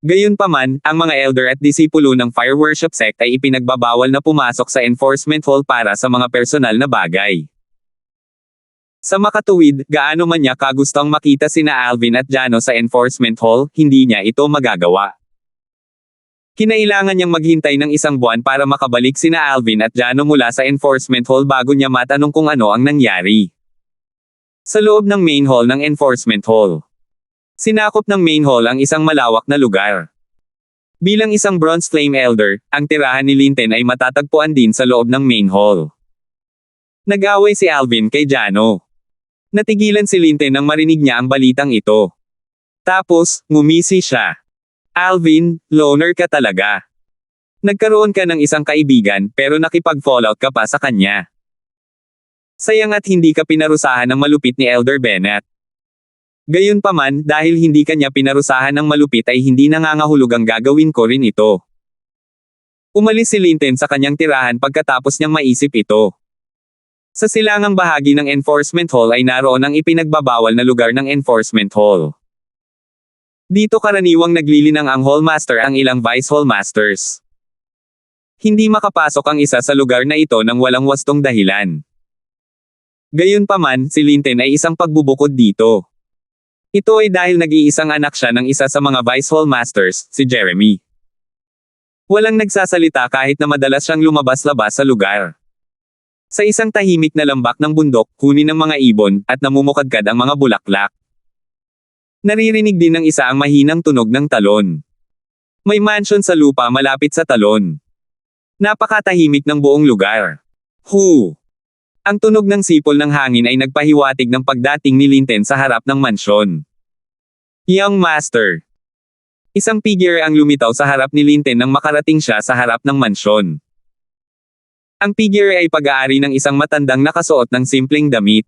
Gayunpaman, ang mga elder at disipulo ng Fire Worship Sect ay ipinagbabawal na pumasok sa enforcement hall para sa mga personal na bagay. Sa makatuwid, gaano man niya kagustong makita sina Alvin at Jano sa enforcement hall, hindi niya ito magagawa. Kinailangan niyang maghintay ng isang buwan para makabalik sina Alvin at Jano mula sa enforcement hall bago niya matanong kung ano ang nangyari. Sa loob ng main hall ng enforcement hall. Sinakop ng main hall ang isang malawak na lugar. Bilang isang Bronze Flame Elder, ang tirahan ni Linten ay matatagpuan din sa loob ng main hall. Nag-away si Alvin kay Jano. Natigilan si Linten nang marinig niya ang balitang ito. Tapos, ngumisi siya. Alvin, loner ka talaga. Nagkaroon ka ng isang kaibigan pero nakipag-fallout ka pa sa kanya. Sayang at hindi ka pinarusahan ng malupit ni Elder Bennett. Gayunpaman, dahil hindi kanya pinarusahan ng malupit ay hindi nangangahulugang gagawin ko rin ito. Umalis si Linten sa kanyang tirahan pagkatapos niyang maisip ito. Sa silangang bahagi ng enforcement hall ay naroon ang ipinagbabawal na lugar ng enforcement hall. Dito karaniwang naglilinang ang hallmaster ang ilang vice hallmasters. Hindi makapasok ang isa sa lugar na ito nang walang wastong dahilan. Gayunpaman, si Linten ay isang pagbubukod dito. Ito ay dahil nag-iisang anak siya ng isa sa mga vice hallmasters, si Jeremy. Walang nagsasalita kahit na madalas siyang lumabas-labas sa lugar. Sa isang tahimik na lambak ng bundok, kunin ng mga ibon, at namumukadkad ang mga bulaklak. Naririnig din ng isa ang mahinang tunog ng talon. May mansion sa lupa malapit sa talon. Napakatahimik ng buong lugar. Hu! Ang tunog ng sipol ng hangin ay nagpahiwatig ng pagdating ni Linten sa harap ng mansyon. Young Master. Isang figure ang lumitaw sa harap ni Linten nang makarating siya sa harap ng mansyon. Ang figure ay pag-aari ng isang matandang nakasuot ng simpleng damit.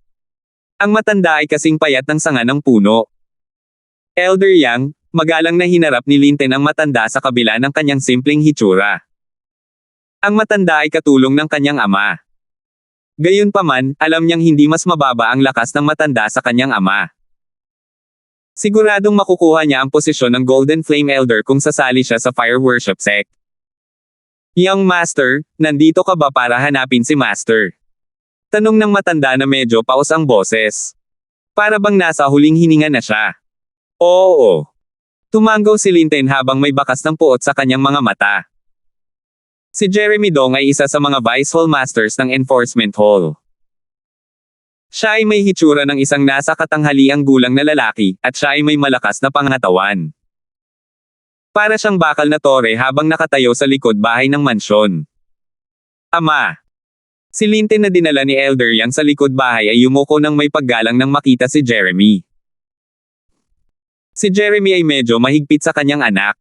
Ang matanda ay kasing payat ng sanga ng puno. Elder Yang, magalang na hinarap ni Linten ang matanda sa kabila ng kanyang simpleng hitsura. Ang matanda ay katulong ng kanyang ama. Gayunpaman, alam niyang hindi mas mababa ang lakas ng matanda sa kanyang ama. Siguradong makukuha niya ang posisyon ng Golden Flame Elder kung sasali siya sa Fire Worship Sect. Young Master, nandito ka ba para hanapin si Master? Tanong ng matanda na medyo paus ang boses. Para bang nasa huling hininga na siya. Oo. Tumanggaw si Linten habang may bakas ng puot sa kanyang mga mata. Si Jeremy Dong ay isa sa mga Vice Hallmasters ng Enforcement Hall. Siya ay may hitsura ng isang nasa katanghaliang gulang na lalaki, at siya ay may malakas na pangatawan. Para siyang bakal na tore habang nakatayo sa likod bahay ng mansyon. Ama. Si Linten na dinala ni Elder Yang sa likod bahay ay yumuko nang may paggalang nang makita si Jeremy. Si Jeremy ay medyo mahigpit sa kanyang anak.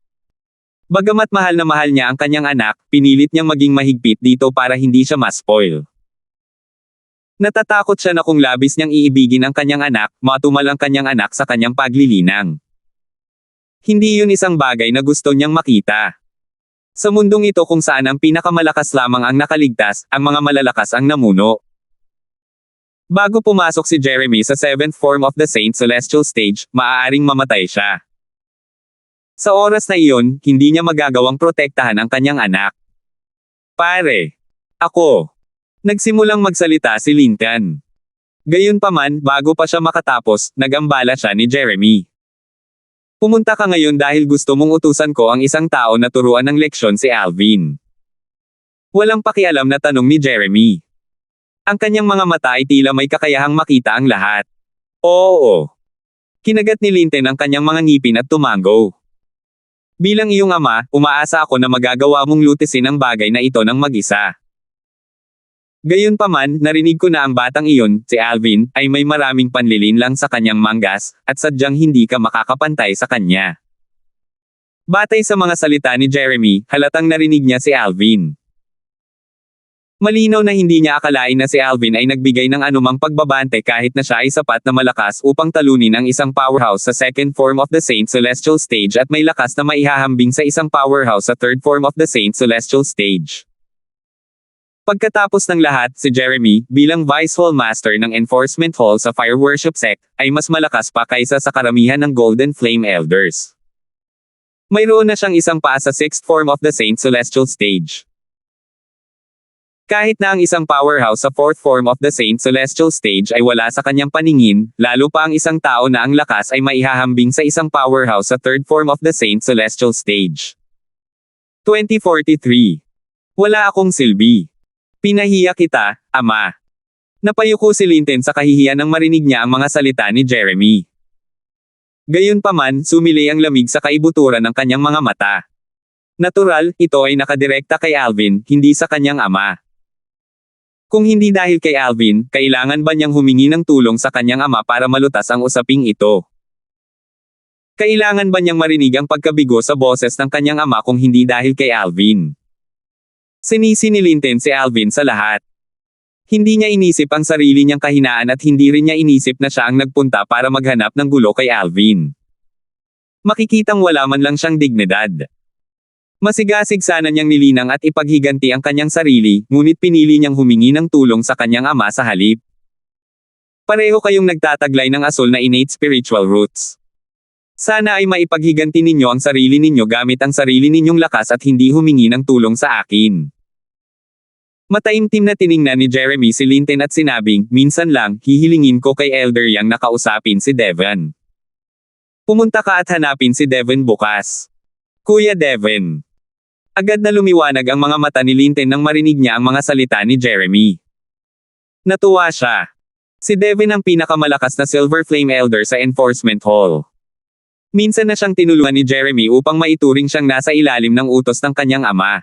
Bagamat mahal na mahal niya ang kanyang anak, pinilit niyang maging mahigpit dito para hindi siya ma-spoil. Natatakot siya na kung labis niyang iibigin ang kanyang anak, matumal ang kanyang anak sa kanyang paglilinang. Hindi yun isang bagay na gusto niyang makita. Sa mundong ito kung saan ang pinakamalakas lamang ang nakaligtas, ang mga malalakas ang namuno. Bago pumasok si Jeremy sa 7th form of the Saint Celestial Stage, maaaring mamatay siya. Sa oras na iyon, hindi niya magagawang protektahan ang kanyang anak. Pare. Ako. Nagsimulang magsalita si Linten. Gayunpaman, bago pa siya makatapos, nagambala siya ni Jeremy. Pumunta ka ngayon dahil gusto mong utusan ko ang isang tao na turuan ng leksyon si Alvin. Walang pakialam na tanong ni Jeremy. Ang kanyang mga mata ay tila may kakayahang makita ang lahat. Oo. Kinagat ni Linten ang kanyang mga ngipin at tumango. Bilang iyong ama, umaasa ako na magagawa mong lutisin ang bagay na ito ng mag-isa. Gayunpaman, narinig ko na ang batang iyon, si Alvin, ay may maraming panlilinlang sa kanyang manggas, at sadyang hindi ka makakapantay sa kanya. Batay sa mga salita ni Jeremy, halatang narinig niya si Alvin. Malinaw na hindi niya akalain na si Alvin ay nagbigay ng anumang pagbabante kahit na siya ay sapat na malakas upang talunin ang isang powerhouse sa 2nd form of the Saint Celestial Stage at may lakas na maihahambing sa isang powerhouse sa 3rd form of the Saint Celestial Stage. Pagkatapos ng lahat, si Jeremy, bilang Vice Hallmaster ng Enforcement Hall sa Fire Worship Sect, ay mas malakas pa kaysa sa karamihan ng Golden Flame Elders. Mayroon na siyang isang paa sa 6th form of the Saint Celestial Stage. Kahit na ang isang powerhouse sa 4th form of the Saint Celestial Stage ay wala sa kanyang paningin, lalo pa ang isang tao na ang lakas ay maihahambing sa isang powerhouse sa 3rd form of the Saint Celestial Stage. 2043. Wala akong silbi. Pinahiya kita, ama. Napayuko si Linton sa kahihiyan nang marinig niya ang mga salita ni Jeremy. Gayunpaman, sumili ang lamig sa kaibuturan ng kanyang mga mata. Natural, ito ay nakadirekta kay Alvin, hindi sa kanyang ama. Kung hindi dahil kay Alvin, kailangan ba niyang humingi ng tulong sa kanyang ama para malutas ang usaping ito? Kailangan ba niyang marinig ang pagkabigo sa boses ng kanyang ama kung hindi dahil kay Alvin? Sinisi ni Linton si Alvin sa lahat. Hindi niya inisip ang sarili niyang kahinaan at hindi rin niya inisip na siya ang nagpunta para maghanap ng gulo kay Alvin. Makikitang wala man lang siyang dignidad. Masigasig sana niyang nilinang at ipaghiganti ang kanyang sarili, ngunit pinili niyang humingi ng tulong sa kanyang ama sa halip. Pareho kayong nagtataglay ng asol na innate spiritual roots. Sana ay maipaghiganti ninyo ang sarili ninyo gamit ang sarili ninyong lakas at hindi humingi ng tulong sa akin. Mataimtim na tiningnan ni Jeremy si Linton at sinabing, minsan lang, hihilingin ko kay Elder Yang na kausapin si Devon. Pumunta ka at hanapin si Devon bukas. Kuya Devon. Agad na lumiwanag ang mga mata ni Linton nang marinig niya ang mga salita ni Jeremy. Natuwa siya. Si Devon ang pinakamalakas na Silver Flame Elder sa Enforcement Hall. Minsan na siyang tinulungan ni Jeremy upang maituring siyang nasa ilalim ng utos ng kanyang ama.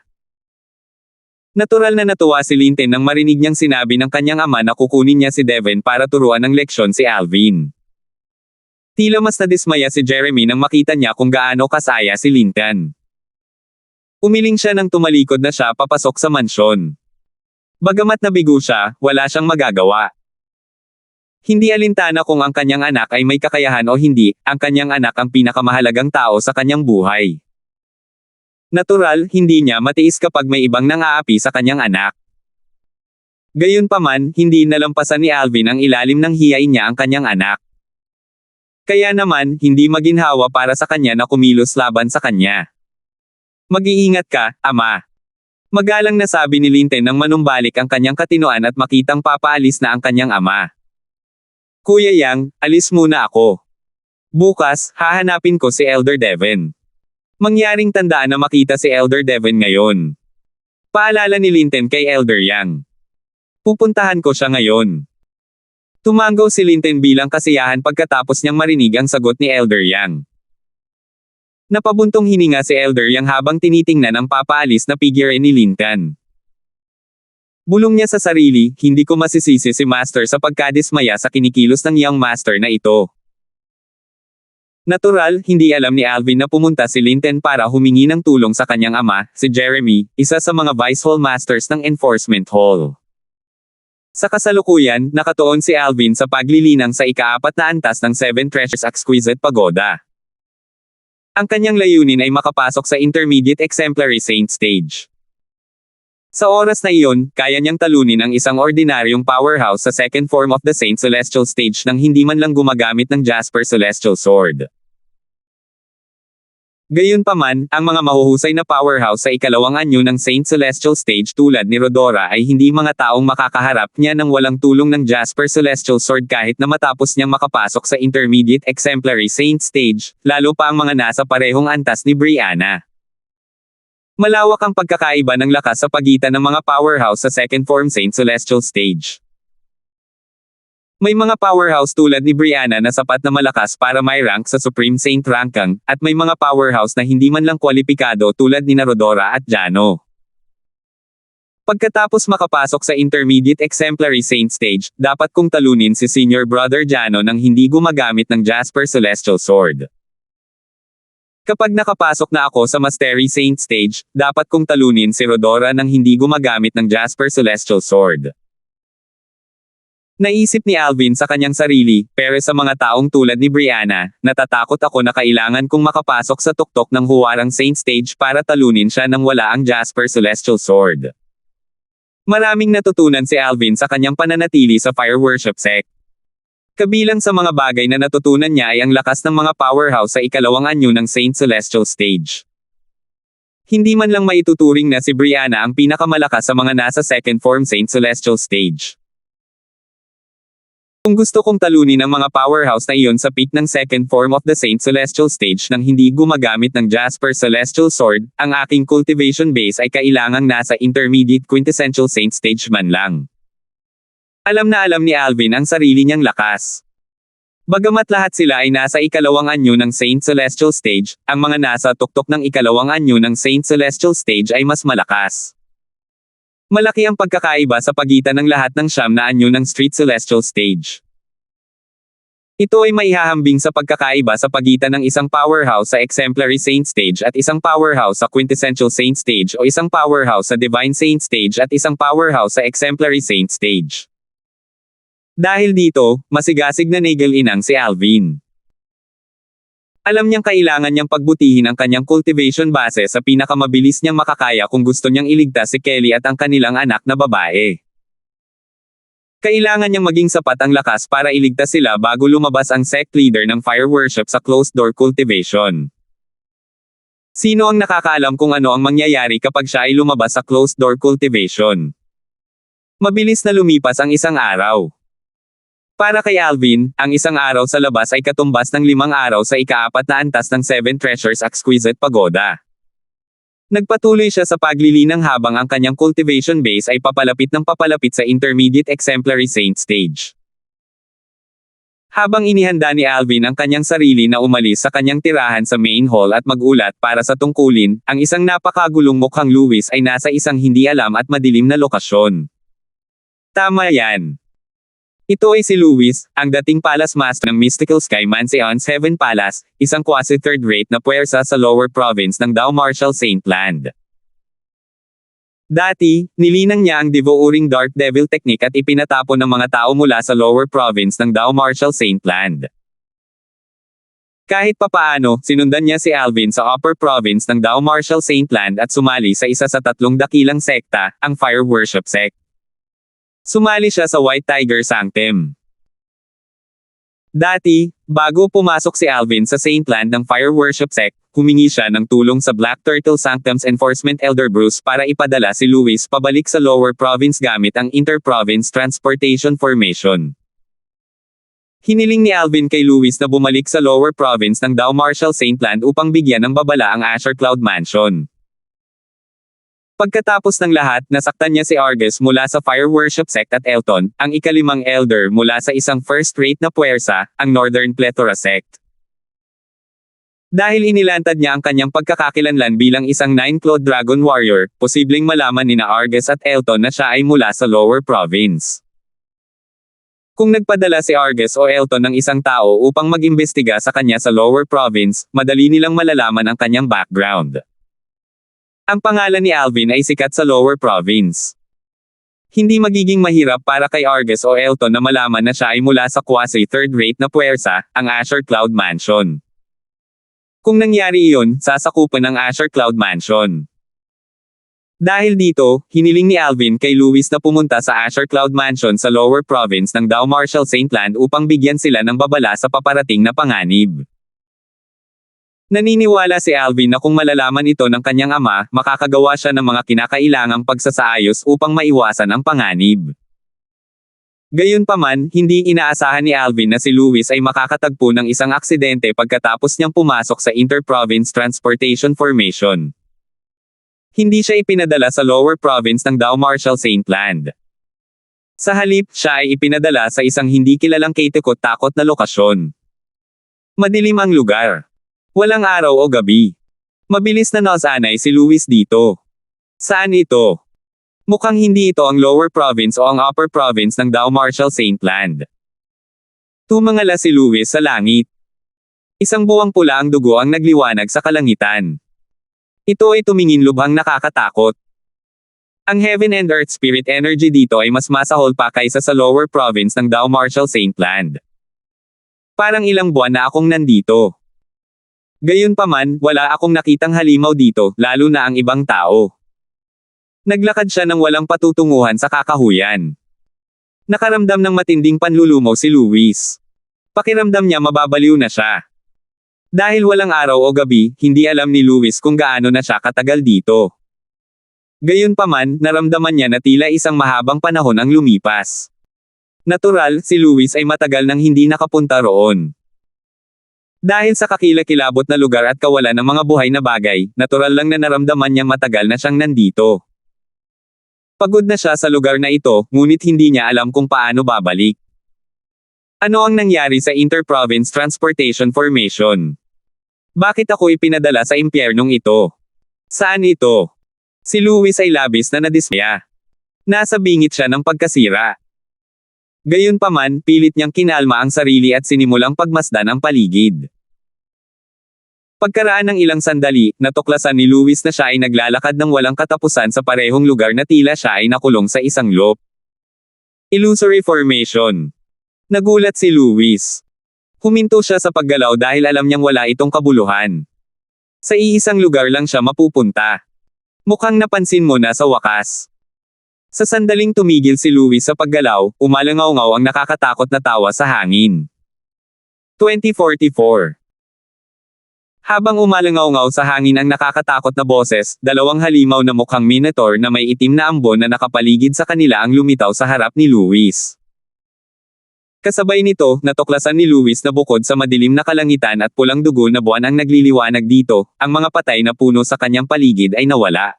Natural na natuwa si Linton nang marinig niyang sinabi ng kanyang ama na kukunin niya si Devon para turuan ng leksyon si Alvin. Tila mas nadismaya si Jeremy nang makita niya kung gaano kasaya si Linton. Umiling siya nang tumalikod na siya papasok sa mansyon. Bagamat nabigo siya, wala siyang magagawa. Hindi alintana kung ang kanyang anak ay may kakayahan o hindi, ang kanyang anak ang pinakamahalagang tao sa kanyang buhay. Natural, hindi niya matiis kapag may ibang nang-aapi sa kanyang anak. Gayunpaman, hindi nalampasan ni Alvin ang ilalim ng hiyain niya ang kanyang anak. Kaya naman, hindi maginhawa para sa kanya na kumilos laban sa kanya. Mag-iingat ka, ama. Magalang na sabi ni Linton nang manumbalik ang kanyang katinoan at makitang papaalis na ang kanyang ama. Kuya Yang, alis muna ako. Bukas, hahanapin ko si Elder Devon. Mangyaring tandaan na makita si Elder Devon ngayon. Paalala ni Linton kay Elder Yang. Pupuntahan ko siya ngayon. Tumango si Linton bilang kasiyahan pagkatapos niyang marinig ang sagot ni Elder Yang. Napabuntong hininga si Elder Yang habang tinitingnan ang papaalis na figure ni Linton. Bulong niya sa sarili, hindi ko masisisi si Master sa pagkadismaya sa kinikilos ng Young Master na ito. Natural, hindi alam ni Alvin na pumunta si Linton para humingi ng tulong sa kanyang ama, si Jeremy, isa sa mga Vice Hall Masters ng Enforcement Hall. Sa kasalukuyan, nakatuon si Alvin sa paglilinang sa ika-4 na antas ng Seven Treasures Exquisite Pagoda. Ang kanyang layunin ay makapasok sa Intermediate Exemplary Saint Stage. Sa oras na iyon, kaya niyang talunin ang isang ordinaryong powerhouse sa second form of the Saint Celestial Stage nang hindi man lang gumagamit ng Jasper Celestial Sword. Gayunpaman, ang mga mahuhusay na powerhouse sa ikalawang anyo ng Saint Celestial Stage tulad ni Rodora ay hindi mga taong makakaharap niya nang walang tulong ng Jasper Celestial Sword kahit na matapos niyang makapasok sa Intermediate Exemplary Saint Stage, lalo pa ang mga nasa parehong antas ni Brianna. Malawak ang pagkakaiba ng lakas sa pagitan ng mga powerhouse sa second form Saint Celestial Stage. May mga powerhouse tulad ni Brianna na sapat na malakas para may rank sa Supreme Saint Ranking, at may mga powerhouse na hindi man lang kwalipikado tulad ni Rodora at Jano. Pagkatapos makapasok sa Intermediate Exemplary Saint Stage, dapat kong talunin si Senior Brother Jano nang hindi gumagamit ng Jasper Celestial Sword. Kapag nakapasok na ako sa Mastery Saint Stage, dapat kong talunin si Rodora nang hindi gumagamit ng Jasper Celestial Sword. Naisip ni Alvin sa kanyang sarili, pero sa mga taong tulad ni Brianna, natatakot ako na kailangan kong makapasok sa tuktok ng huwarang Saint Stage para talunin siya nang wala ang Jasper Celestial Sword. Maraming natutunan si Alvin sa kanyang pananatili sa Fire Worship Sect. Kabilang sa mga bagay na natutunan niya ay ang lakas ng mga powerhouse sa ikalawang anyo ng Saint Celestial Stage. Hindi man lang maituturing na si Brianna ang pinakamalakas sa mga nasa second form Saint Celestial Stage. Kung gusto kong talunin ang mga powerhouse na iyon sa peak ng second form of the Saint Celestial Stage nang hindi gumagamit ng Jasper Celestial Sword, ang aking cultivation base ay kailangang nasa intermediate quintessential Saint Stage man lang. Alam na alam ni Alvin ang sarili niyang lakas. Bagamat lahat sila ay nasa ikalawang anyo ng Saint Celestial Stage, ang mga nasa tuktok ng ikalawang anyo ng Saint Celestial Stage ay mas malakas. Malaki ang pagkakaiba sa pagitan ng lahat ng siyam na anyo ng Street Celestial Stage. Ito ay maihahambing sa pagkakaiba sa pagitan ng isang powerhouse sa Exemplary Saint Stage at isang powerhouse sa Quintessential Saint Stage o isang powerhouse sa Divine Saint Stage at isang powerhouse sa Exemplary Saint Stage. Dahil dito, masigasig na nagel-inang si Alvin. Alam niyang kailangan niyang pagbutihin ang kanyang cultivation base sa pinakamabilis niyang makakaya kung gusto niyang iligtas si Kelly at ang kanilang anak na babae. Kailangan niyang maging sapat ang lakas para iligtas sila bago lumabas ang sect leader ng fire worship sa closed-door cultivation. Sino ang nakakaalam kung ano ang mangyayari kapag siya ay lumabas sa closed-door cultivation? Mabilis na lumipas ang isang araw. Para kay Alvin, ang isang araw sa labas ay katumbas ng 5 araw sa ika-4 na antas ng 7 Treasures Exquisite Pagoda. Nagpatuloy siya sa paglilinang habang ang kanyang cultivation base ay papalapit ng papalapit sa Intermediate Exemplary Saint Stage. Habang inihanda ni Alvin ang kanyang sarili na umalis sa kanyang tirahan sa main hall at magulat para sa tungkulin, ang isang napakagulong mukhang Luis ay nasa isang hindi alam at madilim na lokasyon. Tama yan. Ito ay si Luis, ang dating Palace Master ng Mystical Sky Mansion's Heaven Palace, isang quasi-third-rate na puwersa sa lower province ng Dao Martial Saint Land. Dati, nilinang niya ang Devouring Dark Devil technique at ipinatapon ng mga tao mula sa lower province ng Dao Martial Saint Land. Kahit papaano, sinundan niya si Alvin sa upper province ng Dao Martial Saint Land at sumali sa isa sa 3 dakilang sekta, ang Fire Worship Sect. Sumali siya sa White Tiger Sanctum. Dati, bago pumasok si Alvin sa Saint Land ng Fire Worship Sect, humingi siya ng tulong sa Black Turtle Sanctum's Enforcement Elder Bruce para ipadala si Luis pabalik sa lower province gamit ang Inter-Province Transportation Formation. Hiniling ni Alvin kay Luis na bumalik sa lower province ng Dao Martial Saint Land upang bigyan ng babala ang Azure Cloud Mansion. Pagkatapos ng lahat, nasaktan niya si Argus mula sa Fire Worship Sect at Elton, ang ika-5 elder mula sa isang first-rate na puwersa, ang Northern Plethora Sect. Dahil inilantad niya ang kanyang pagkakakilanlan bilang isang 9-clawed dragon warrior, posibleng malaman nina Argus at Elton na siya ay mula sa lower province. Kung nagpadala si Argus o Elton ng isang tao upang mag-imbestiga sa kanya sa lower province, madali nilang malalaman ang kanyang background. Ang pangalan ni Alvin ay sikat sa lower province. Hindi magiging mahirap para kay Argus o Elton na malaman na siya ay mula sa quasi-third-rate na puwersa, ang Azure Cloud Mansion. Kung nangyari iyon, sasakupan ng Azure Cloud Mansion. Dahil dito, hiniling ni Alvin kay Luis na pumunta sa Azure Cloud Mansion sa lower province ng Dao Martial Saint Land upang bigyan sila ng babala sa paparating na panganib. Naniniwala si Alvin na kung malalaman ito ng kanyang ama, makakagawa siya ng mga kinakailangang pagsasaayos upang maiwasan ang panganib. Gayunpaman, hindi inaasahan ni Alvin na si Luis ay makakatagpo ng isang aksidente pagkatapos niyang pumasok sa Inter-Province Transportation Formation. Hindi siya ipinadala sa lower province ng Dao Martial Saint Land. Sa halip, siya ay ipinadala sa isang hindi kilalang katakot-takot na lokasyon. Madilim ang lugar. Walang araw o gabi. Mabilis na nasanay si Luis dito. Saan ito? Mukhang hindi ito ang lower province o ang upper province ng Dao Martial Saint Land. Tumangala si Luis sa langit. Isang buwang pula ang dugo ang nagliwanag sa kalangitan. Ito ay tumingin lubhang nakakatakot. Ang Heaven and Earth Spirit Energy dito ay mas masahol pa kaysa sa lower province ng Dao Martial Saint Land. Parang ilang buwan na akong nandito. Gayunpaman, wala akong nakitang halimaw dito, lalo na ang ibang tao. Naglakad siya ng walang patutunguhan sa kakahuyan. Nakaramdam ng matinding panlulumo si Luis. Pakiramdam niya mababaliw na siya. Dahil walang araw o gabi, hindi alam ni Luis kung gaano na siya katagal dito. Gayunpaman, naramdaman niya na tila isang mahabang panahon ang lumipas. Natural, si Luis ay matagal nang hindi nakapunta roon. Dahil sa kakilakilabot na lugar at kawalan ng mga buhay na bagay, natural lang na naramdaman niyang matagal na siyang nandito. Pagod na siya sa lugar na ito, ngunit hindi niya alam kung paano babalik. Ano ang nangyari sa Inter-Province Transportation Formation? Bakit ako ipinadala sa impyernong ito? Saan ito? Si Luis ay labis na nadismaya. Nasa bingit siya ng pagkasira. Gayunpaman, pilit niyang kinalma ang sarili at sinimulang pagmasdan ang paligid. Pagkaraan ng ilang sandali, natuklasan ni Luis na siya ay naglalakad ng walang katapusan sa parehong lugar na tila siya ay nakulong sa isang loop. Illusory formation. Nagulat si Luis. Huminto siya sa paggalaw dahil alam niyang wala itong kabuluhan. Sa iisang lugar lang siya mapupunta. Mukhang napansin mo na sa wakas. Sa sandaling tumigil si Luis sa paggalaw, umalangaw-ngaw ang nakakatakot na tawa sa hangin. 2044. Habang umalangaw-ngaw sa hangin ang nakakatakot na boses, dalawang halimaw na mukhang minotaur na may itim na ambon na nakapaligid sa kanila ang lumitaw sa harap ni Luis. Kasabay nito, natuklasan ni Luis na bukod sa madilim na kalangitan at pulang dugo na buwan ang nagliliwanag dito, ang mga patay na puno sa kanyang paligid ay nawala.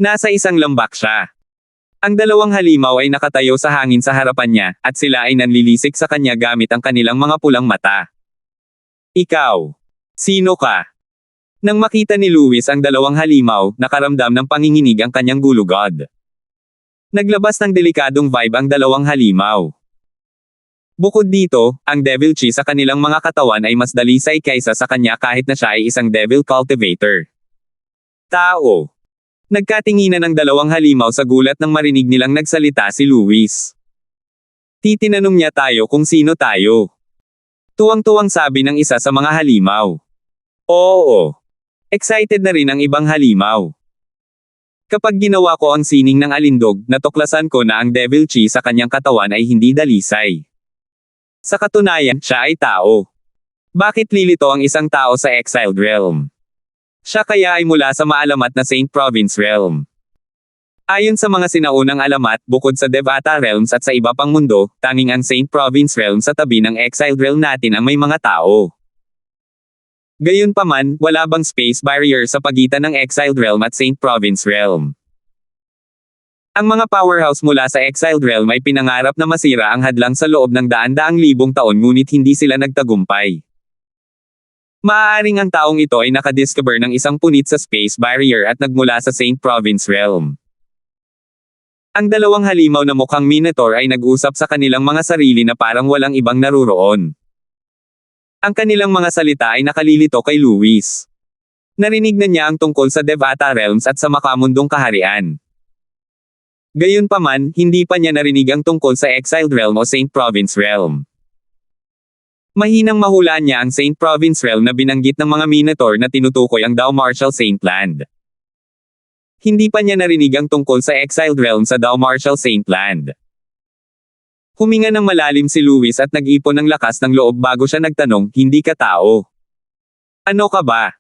Nasa isang lambak siya. Ang dalawang halimaw ay nakatayo sa hangin sa harapan niya, at sila ay nanlilisik sa kanya gamit ang kanilang mga pulang mata. Ikaw. Sino ka? Nang makita ni Luis ang dalawang halimaw, nakaramdam ng panginginig ang kanyang gulugod. Naglabas ng delikadong vibe ang dalawang halimaw. Bukod dito, ang devil chi sa kanilang mga katawan ay mas dalisay kaysa sa kanya kahit na siya ay isang devil cultivator. Tao. Nagkatinginan ang dalawang halimaw sa gulat nang marinig nilang nagsalita si Luis. Titinanong niya tayo kung sino tayo. Tuwang-tuwang sabi ng isa sa mga halimaw. Oo. Excited na rin ang ibang halimaw. Kapag ginawa ko ang sining ng alindog, natuklasan ko na ang devil chi sa kanyang katawan ay hindi dalisay. Sa katunayan, siya ay tao. Bakit lilito ang isang tao sa exiled realm? Siya kaya ay mula sa maalamat na Saint Province Realm. Ayon sa mga sinaunang alamat, bukod sa Devata Realms at sa iba pang mundo, tanging ang Saint Province Realm sa tabi ng exiled realm natin ang may mga tao. Gayunpaman, wala bang space barrier sa pagitan ng exiled realm at Saint Province Realm? Ang mga powerhouse mula sa exiled realm ay pinangarap na masira ang hadlang sa loob ng daan-daang libong taon ngunit hindi sila nagtagumpay. Maaaring ang taong ito ay nakadiscover ng isang punit sa space barrier at nagmula sa Saint Province Realm. Ang dalawang halimaw na mukhang minotaur ay nag-usap sa kanilang mga sarili na parang walang ibang naruroon. Ang kanilang mga salita ay nakalilito kay Luis. Narinig na niya ang tungkol sa Devata Realms at sa makamundong kaharian. Gayunpaman, hindi pa niya narinig ang tungkol sa Exiled Realm o Saint Province Realm. Mahinang mahulaan niya ang Saint Province Realm na binanggit ng mga minotaur na tinutukoy ang Dao Martial Saint Land. Hindi pa niya narinig ang tungkol sa Exiled Realm sa Dao Martial Saint Land. Huminga ng malalim si Luis at nag-ipon ng lakas ng loob bago siya nagtanong, hindi ka tao. Ano ka ba?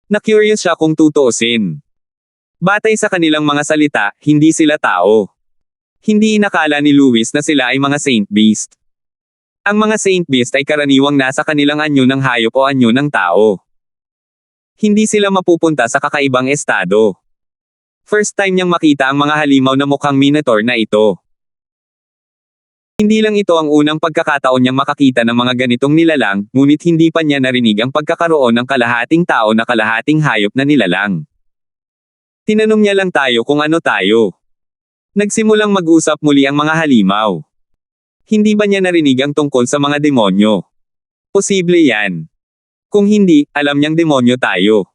Na-curious siya kung tutuusin. Batay sa kanilang mga salita, hindi sila tao. Hindi inakala ni Luis na sila ay mga Saint Beast. Ang mga Saint Beast ay karaniwang nasa kanilang anyo ng hayop o anyo ng tao. Hindi sila mapupunta sa kakaibang estado. First time niyang makita ang mga halimaw na mukhang minotaur na ito. Hindi lang ito ang unang pagkakataon niyang makakita ng mga ganitong nilalang, ngunit hindi pa niya narinig ang pagkakaroon ng kalahating tao na kalahating hayop na nilalang. Tinanong niya lang tayo kung ano tayo. Nagsimulang mag-usap muli ang mga halimaw. Hindi ba niya narinig ang tungkol sa mga demonyo? Posible yan. Kung hindi, alam niyang demonyo tayo.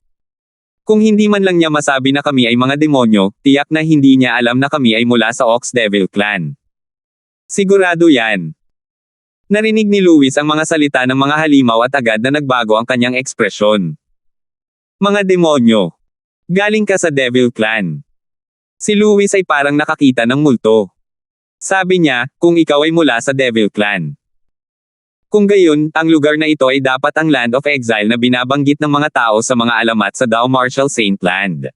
Kung hindi man lang niya masabi na kami ay mga demonyo, tiyak na hindi niya alam na kami ay mula sa Ox Devil Clan. Sigurado yan. Narinig ni Luis ang mga salita ng mga halimaw at agad na nagbago ang kanyang ekspresyon. Mga demonyo. Galing ka sa Devil Clan. Si Luis ay parang nakakita ng multo. Sabi niya, kung ikaw ay mula sa Devil Clan. Kung gayon, ang lugar na ito ay dapat ang Land of Exile na binabanggit ng mga tao sa mga alamat sa Dao Martial Saint Land.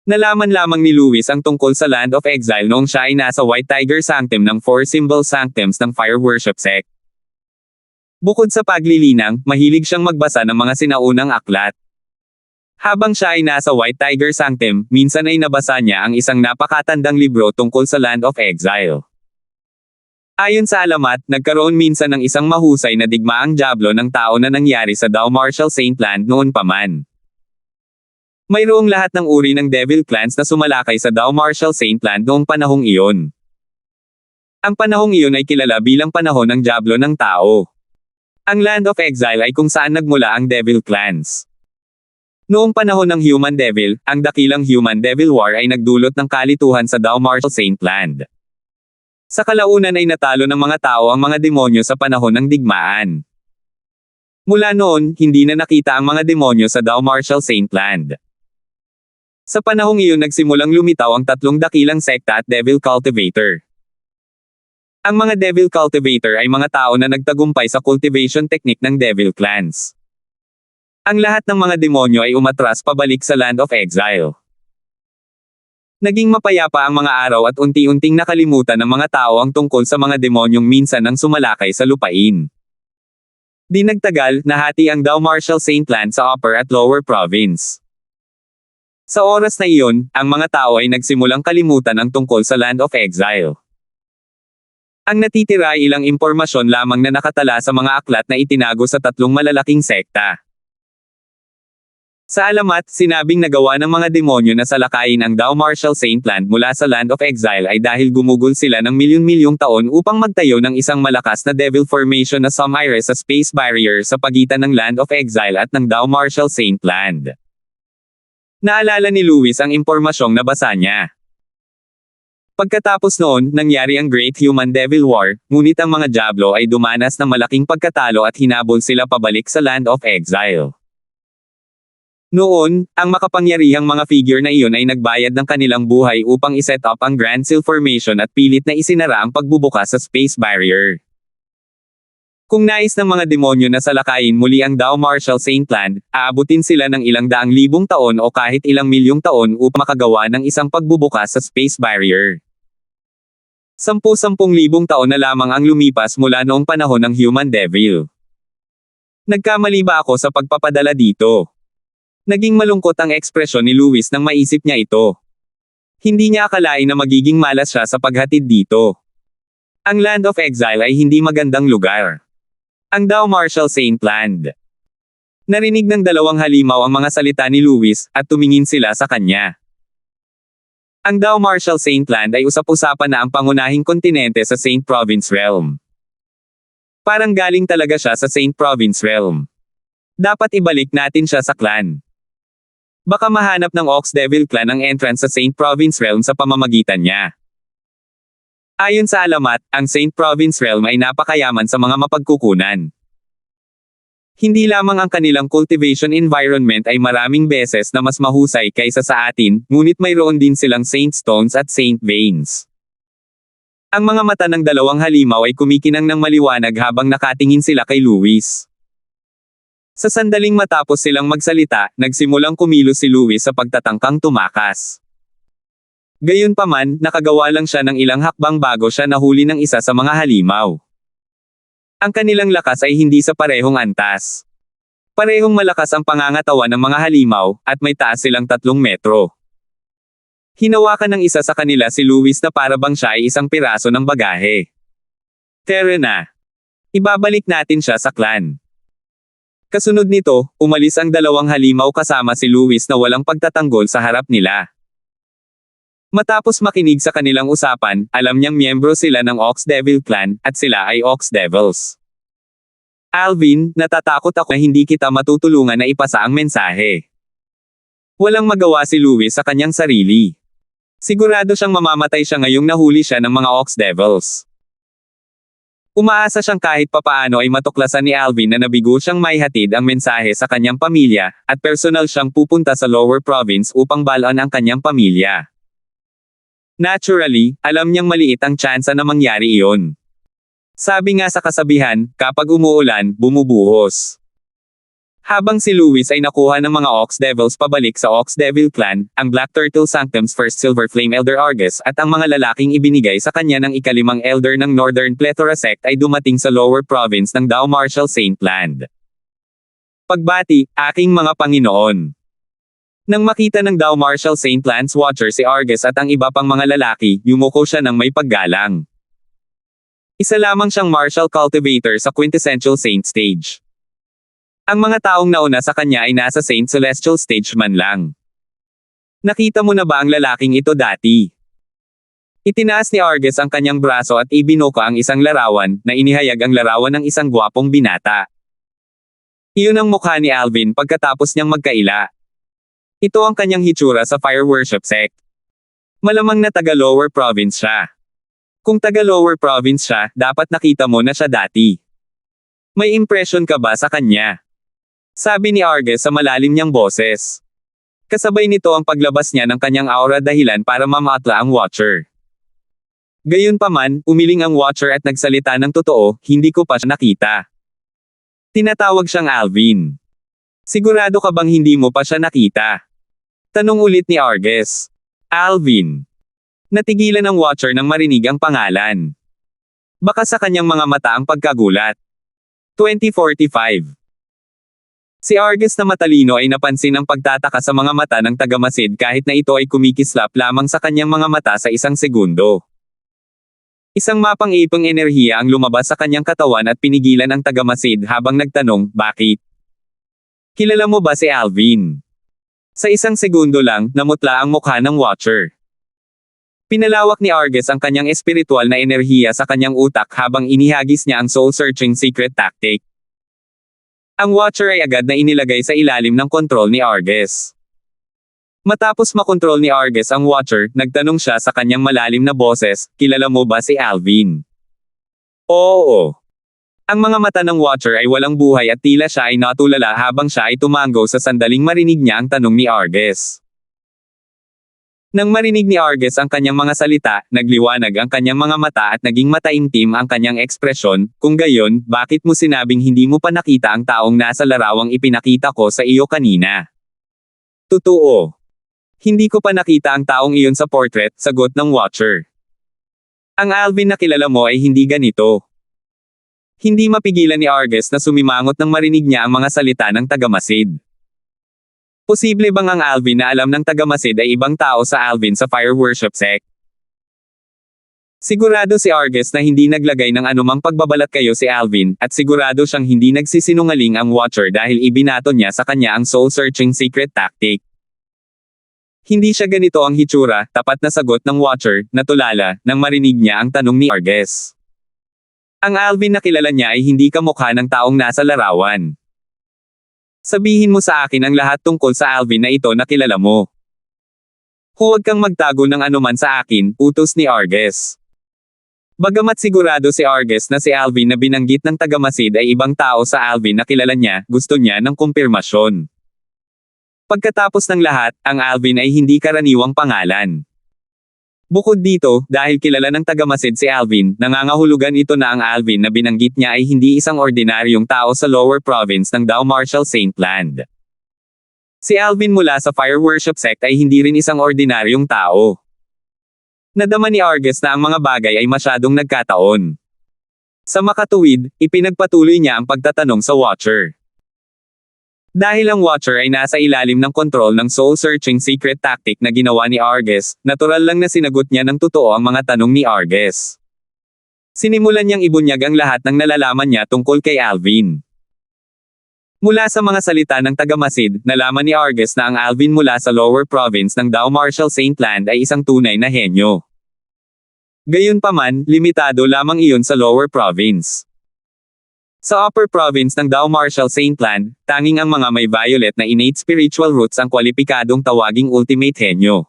Nalaman lamang ni Lewis ang tungkol sa Land of Exile noong siya ay nasa White Tiger Sanctum ng Four Symbol Sanctums ng Fire Worship Sect. Bukod sa paglilinang, mahilig siyang magbasa ng mga sinaunang aklat. Habang siya ay nasa White Tiger Sanctum, minsan ay nabasa niya ang isang napakatandang libro tungkol sa Land of Exile. Ayon sa alamat, nagkaroon minsan ng isang mahusay na digmaang dyablo ng tao na nangyari sa Dao Marshall Saint Land noon pa man. Mayroong lahat ng uri ng devil clans na sumalakay sa Dao Marshall Saint Land noong panahong iyon. Ang panahong iyon ay kilala bilang panahon ng dyablo ng tao. Ang Land of Exile ay kung saan nagmula ang devil clans. Noong panahon ng Human Devil, ang dakilang Human Devil War ay nagdulot ng kalituhan sa Dao Marshall Saint Land. Sa kalaunan ay natalo ng mga tao ang mga demonyo sa panahon ng digmaan. Mula noon, hindi na nakita ang mga demonyo sa Dao Marshall Saint Land. Sa panahong iyon nagsimulang lumitaw ang tatlong dakilang sekta at Devil Cultivator. Ang mga Devil Cultivator ay mga tao na nagtagumpay sa cultivation technique ng Devil Clans. Ang lahat ng mga demonyo ay umatras pabalik sa Land of Exile. Naging mapayapa ang mga araw at unti-unting nakalimutan ng mga tao ang tungkol sa mga demonyong minsan nang sumalakay sa lupain. Di nagtagal, nahati ang Dao Marshall Saint Land sa Upper at Lower Province. Sa oras na iyon, ang mga tao ay nagsimulang kalimutan ang tungkol sa Land of Exile. Ang natitira ay ilang impormasyon lamang na nakatala sa mga aklat na itinago sa tatlong malalaking sekta. Sa alamat, sinabing nagawa ng mga demonyo na salakayin ang Dao Marshall Saint Land mula sa Land of Exile ay dahil gumugol sila ng milyon-milyong taon upang magtayo ng isang malakas na devil formation na Sumire sa space barrier sa pagitan ng Land of Exile at ng Dao Marshall Saint Land. Naalala ni Lewis ang impormasyong nabasa niya. Pagkatapos noon, nangyari ang Great Human Devil War, ngunit ang mga Diablo ay dumanas ng malaking pagkatalo at hinabol sila pabalik sa Land of Exile. Noon, ang makapangyarihang mga figure na iyon ay nagbayad ng kanilang buhay upang iset up ang Grand Seal Formation at pilit na isinara ang pagbubukas sa space barrier. Kung nais ng mga demonyo na salakayin muli ang Dao Marshall Saint Land, aabutin sila ng ilang daang libong taon o kahit ilang milyong taon upang makagawa ng isang pagbubukas sa space barrier. 10,000 taon na lamang ang lumipas mula noong panahon ng Human Devil. Nagkamali ba ako sa pagpapadala dito? Naging malungkot ang ekspresyon ni Lewis nang maisip niya ito. Hindi niya akalain na magiging malas siya sa paghatid dito. Ang Land of Exile ay hindi magandang lugar. Ang Dao Marshall Saint Land. Narinig ng dalawang halimaw ang mga salita ni Lewis, at tumingin sila sa kanya. Ang Dao Marshall Saint Land ay usap-usapan na ang pangunahing kontinente sa Saint Province Realm. Parang galing talaga siya sa Saint Province Realm. Dapat ibalik natin siya sa clan. Baka mahanap ng Ox Devil Clan ang entrance sa Saint Province Realm sa pamamagitan niya. Ayon sa alamat, ang Saint Province Realm ay napakayaman sa mga mapagkukunan. Hindi lamang ang kanilang cultivation environment ay maraming beses na mas mahusay kaysa sa atin, ngunit mayroon din silang Saint Stones at Saint Veins. Ang mga mata ng dalawang halimaw ay kumikinang ng maliwanag habang nakatingin sila kay Lewis. Sa sandaling matapos silang magsalita, nagsimulang kumilos si Lewis sa pagtatangkang tumakas. Gayunpaman, nakagawa lang siya ng ilang hakbang bago siya nahuli ng isa sa mga halimaw. Ang kanilang lakas ay hindi sa parehong antas. Parehong malakas ang pangangatawan ng mga halimaw, at may taas silang 3 metro. Hinawakan ng isa sa kanila si Lewis na para bang siya ay isang piraso ng bagahe. Tara na. Ibabalik natin siya sa clan. Kasunod nito, umalis ang dalawang halimaw kasama si Lewis na walang pagtatanggol sa harap nila. Matapos makinig sa kanilang usapan, alam niyang miyembro sila ng Ox Devil Clan, at sila ay Ox Devils. Alvin, natatakot ako na hindi kita matutulungan na ipasa ang mensahe. Walang magawa si Lewis sa kanyang sarili. Sigurado siyang mamamatay siya ngayong nahuli siya ng mga Ox Devils. Umaasa siyang kahit papaano ay matuklasan ni Alvin na nabigo siyang maihatid ang mensahe sa kanyang pamilya, at personal siyang pupunta sa Lower Province upang balaan ang kanyang pamilya. Naturally, alam niyang maliit ang tsansa na mangyari iyon. Sabi nga sa kasabihan, kapag umuulan, bumubuhos. Habang si Luis ay nakuha ng mga Ox Devils pabalik sa Ox Devil Clan, ang Black Turtle Sanctum's first Silver Flame Elder Argus at ang mga lalaking ibinigay sa kanya ng ikalimang Elder ng Northern Plethora Sect ay dumating sa lower province ng Dao Martial Saint Land. Pagbati, aking mga Panginoon. Nang makita ng Dao Martial Saint Land's Watcher si Argus at ang iba pang mga lalaki, yumuko siya ng may paggalang. Isa lamang siyang martial cultivator sa quintessential saint stage. Ang mga taong nauna sa kanya ay nasa Saint Celestial stage man lang. Nakita mo na ba ang lalaking ito dati? Itinaas ni Argus ang kanyang braso at ibinuka ang isang larawan, na inihayag ang larawan ng isang gwapong binata. Iyon ang mukha ni Alvin pagkatapos niyang magkaila. Ito ang kanyang hitsura sa Fire Worship Sect. Malamang na taga Lower Province siya. Kung taga Lower Province siya, dapat nakita mo na siya dati. May impression ka ba sa kanya? Sabi ni Argus sa malalim niyang boses. Kasabay nito ang paglabas niya ng kanyang aura dahilan para mamatla ang Watcher. Gayunpaman, umiling ang Watcher at nagsalita ng totoo, hindi ko pa siya nakita. Tinatawag siyang Alvin. Sigurado ka bang hindi mo pa siya nakita? Tanong ulit ni Argus. Alvin. Natigilan ang Watcher nang marinig ang pangalan. Baka sa kanyang mga mata ang pagkagulat. 2045. Si Argus na matalino ay napansin ang pagtataka sa mga mata ng tagamasid kahit na ito ay kumikislap lamang sa kanyang mga mata sa isang segundo. Isang mapang-ipang enerhiya ang lumabas sa kanyang katawan at pinigilan ang tagamasid habang nagtanong, bakit? Kilala mo ba si Alvin? Sa isang segundo lang, namutla ang mukha ng Watcher. Pinalawak ni Argus ang kanyang espiritual na enerhiya sa kanyang utak habang inihagis niya ang soul-searching secret tactic. Ang Watcher ay agad na inilagay sa ilalim ng kontrol ni Argus. Matapos makontrol ni Argus ang Watcher, nagtanong siya sa kanyang malalim na boses, kilala mo ba si Alvin? Oo. Ang mga mata ng Watcher ay walang buhay at tila siya ay natulala habang siya ay tumango sa sandaling marinig niya ang tanong ni Argus. Nang marinig ni Argus ang kanyang mga salita, nagliwanag ang kanyang mga mata at naging mataimtim ang kanyang ekspresyon, kung gayon, bakit mo sinabing hindi mo pa nakita ang taong nasa larawang ipinakita ko sa iyo kanina? Totoo. Hindi ko pa nakita ang taong iyon sa portrait, sagot ng Watcher. Ang Alvin na kilala mo ay hindi ganito. Hindi mapigilan ni Argus na sumimangot nang marinig niya ang mga salita ng tagamasid. Posible bang ang Alvin na alam ng tagamasid ay ibang tao sa Alvin sa Fire Worship Sect? Sigurado si Argus na hindi naglagay ng anumang pagbabalat kayo si Alvin, at sigurado siyang hindi nagsisinungaling ang Watcher dahil ibinato niya sa kanya ang soul-searching secret tactic. Hindi siya ganito ang hitsura, tapat na sagot ng Watcher, natulala, nang marinig niya ang tanong ni Argus. Ang Alvin na kilala niya ay hindi kamukha ng taong nasa larawan. Sabihin mo sa akin ang lahat tungkol sa Alvin na ito na kilala mo. Huwag kang magtago ng anuman sa akin, utos ni Argus. Bagamat sigurado si Argus na si Alvin na binanggit ng tagamasid ay ibang tao sa Alvin na kilala niya, gusto niya ng kumpirmasyon. Pagkatapos ng lahat, ang Alvin ay hindi karaniwang pangalan. Bukod dito, dahil kilala ng tagamasid si Alvin, nangangahulugan ito na ang Alvin na binanggit niya ay hindi isang ordinaryong tao sa lower province ng Dao Martial Saint Land. Si Alvin mula sa Fire Worship Sect ay hindi rin isang ordinaryong tao. Nadama ni Argus na ang mga bagay ay masyadong nagkataon. Sa makatuwid, ipinagpatuloy niya ang pagtatanong sa Watcher. Dahil ang Watcher ay nasa ilalim ng kontrol ng soul-searching secret tactic na ginawa ni Argus, natural lang na sinagot niya ng totoo ang mga tanong ni Argus. Sinimulan niyang ibunyag ang lahat ng nalalaman niya tungkol kay Alvin. Mula sa mga salita ng tagamasid, nalaman ni Argus na ang Alvin mula sa lower province ng Dao Martial Saint Land ay isang tunay na henyo. Gayunpaman, limitado lamang iyon sa lower province. Sa upper province ng Dao Martial Saint Land, tanging ang mga may violet na innate spiritual roots ang kwalipikadong tawaging ultimate henyo.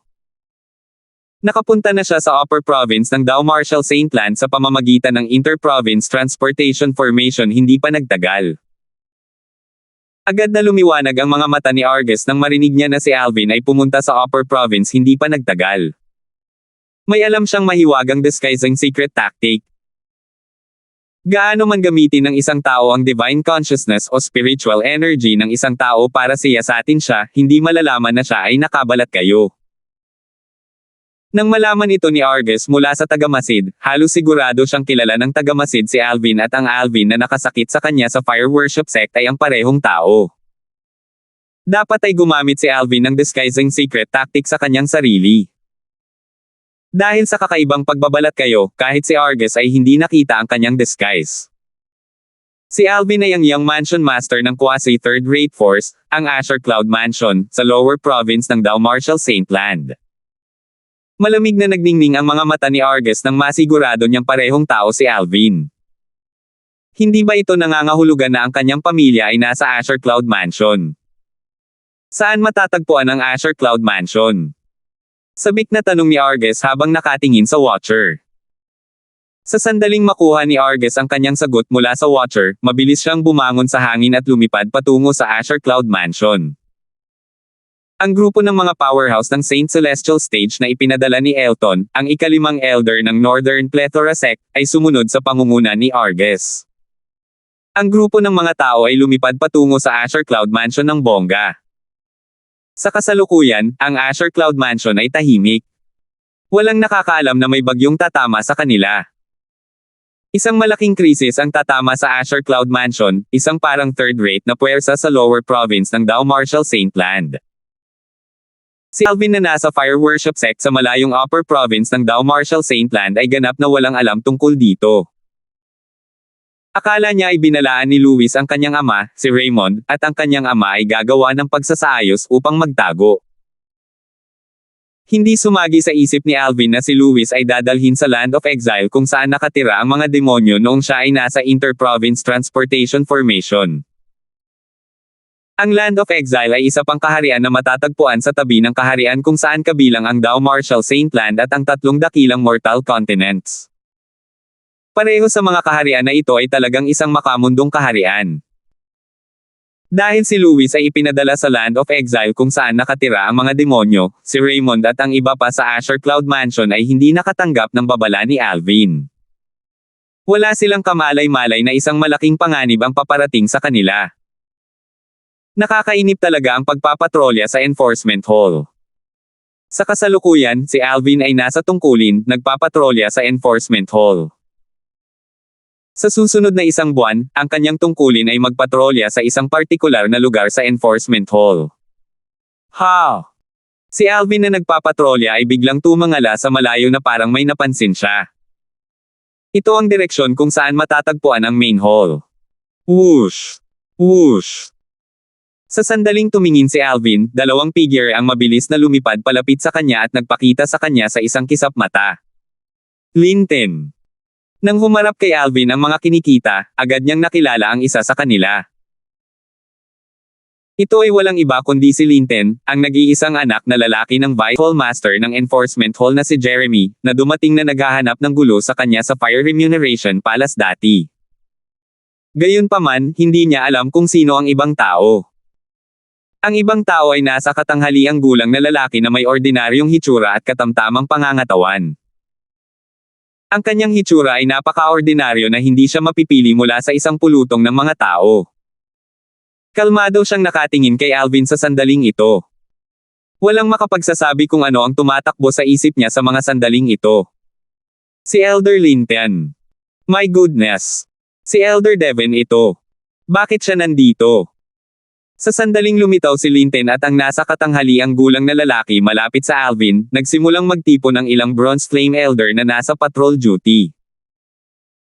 Nakapunta na siya sa upper province ng Dao Martial Saint Land sa pamamagitan ng inter-province transportation formation hindi pa nagtagal. Agad na lumiwanag ang mga mata ni Argus nang marinig niya na si Alvin ay pumunta sa upper province hindi pa nagtagal. May alam siyang mahiwagang disguising secret tactic. Gaano man gamitin ng isang tao ang divine consciousness o spiritual energy ng isang tao para siyasatin siya, hindi malalaman na siya ay nakabalat kayo. Nang malaman ito ni Argus mula sa Tagamasid, halos sigurado siyang kilala ng Tagamasid si Alvin at ang Alvin na nakasakit sa kanya sa fire worship sect ay ang parehong tao. Dapat ay gumamit si Alvin ng disguising secret tactic sa kanyang sarili. Dahil sa kakaibang pagbabalat kayo, kahit si Argus ay hindi nakita ang kanyang disguise. Si Alvin ay ang young mansion master ng quasi third-rate force, ang Asher Cloud Mansion, sa lower province ng Dao Marshall Saint Land. Malamig na nagningning ang mga mata ni Argus nang masigurado niyang parehong tao si Alvin. Hindi ba ito nangangahulugan na ang kanyang pamilya ay nasa Asher Cloud Mansion? Saan matatagpuan ang Asher Cloud Mansion? Sabik na tanong ni Argus habang nakatingin sa Watcher. Sa sandaling makuha ni Argus ang kanyang sagot mula sa Watcher, mabilis siyang bumangon sa hangin at lumipad patungo sa Asher Cloud Mansion. Ang grupo ng mga powerhouse ng Saint Celestial Stage na ipinadala ni Elton, ang ikalimang elder ng Northern Plethora Sect, ay sumunod sa pangunguna ni Argus. Ang grupo ng mga tao ay lumipad patungo sa Asher Cloud Mansion ng bongga. Sa kasalukuyan, ang Asher Cloud Mansion ay tahimik. Walang nakakaalam na may bagyong tatama sa kanila. Isang malaking krisis ang tatama sa Asher Cloud Mansion, isang parang third-rate na puwersa sa lower province ng Dao Marshall Saint Land. Si Alvin na nasa fire worship sect sa malayong upper province ng Dao Marshall Saint Land ay ganap na walang alam tungkol dito. Akala niya ay binalaan ni Louis ang kanyang ama, si Raymond, at ang kanyang ama ay gagawa ng pagsasaayos upang magtago. Hindi sumagi sa isip ni Alvin na si Louis ay dadalhin sa Land of Exile kung saan nakatira ang mga demonyo noong siya ay nasa Inter-Province Transportation Formation. Ang Land of Exile ay isa pang kaharian na matatagpuan sa tabi ng kaharian kung saan kabilang ang Dao Marshall Saint Land at ang tatlong dakilang mortal continents. Pareho sa mga kaharian na ito ay talagang isang makamundong kaharian. Dahil si Louis ay ipinadala sa Land of Exile kung saan nakatira ang mga demonyo, si Raymond at ang iba pa sa Asher Cloud Mansion ay hindi nakatanggap ng babala ni Alvin. Wala silang kamalay-malay na isang malaking panganib ang paparating sa kanila. Nakakainip talaga ang pagpapatrolya sa enforcement hall. Sa kasalukuyan, si Alvin ay nasa tungkulin, nagpapatrolya sa enforcement hall. Sa susunod na isang buwan, ang kanyang tungkulin ay magpatrolya sa isang partikular na lugar sa enforcement hall. Si Alvin na nagpapatrolya ay biglang tumangala sa malayo na parang may napansin siya. Ito ang direksyon kung saan matatagpuan ang main hall. Whoosh! Whoosh! Sa sandaling tumingin si Alvin, dalawang figure ang mabilis na lumipad palapit sa kanya at nagpakita sa kanya sa isang kisap mata. Linton. Nang humarap kay Alvin ang mga kinikita, agad niyang nakilala ang isa sa kanila. Ito ay walang iba kundi si Linton, ang nag-iisang anak na lalaki ng Vice Hall Master ng Enforcement Hall na si Jeremy, na dumating na naghahanap ng gulo sa kanya sa Fire Remuneration Palace dati. Gayunpaman, hindi niya alam kung sino ang ibang tao. Ang ibang tao ay nasa katanghaliang gulang na lalaki na may ordinaryong hitsura at katamtamang pangangatawan. Ang kanyang hitsura ay napaka-ordinaryo na hindi siya mapipili mula sa isang pulutong ng mga tao. Kalmado siyang nakatingin kay Alvin sa sandaling ito. Walang makapagsasabi kung ano ang tumatakbo sa isip niya sa mga sandaling ito. Si Elder Linton. My goodness! Si Elder Devin ito. Bakit siya nandito? Sa sandaling lumitaw si Linton at ang nasa katanghaliang gulang na lalaki malapit sa Alvin, nagsimulang magtipon ng ilang Bronze Flame Elder na nasa patrol duty.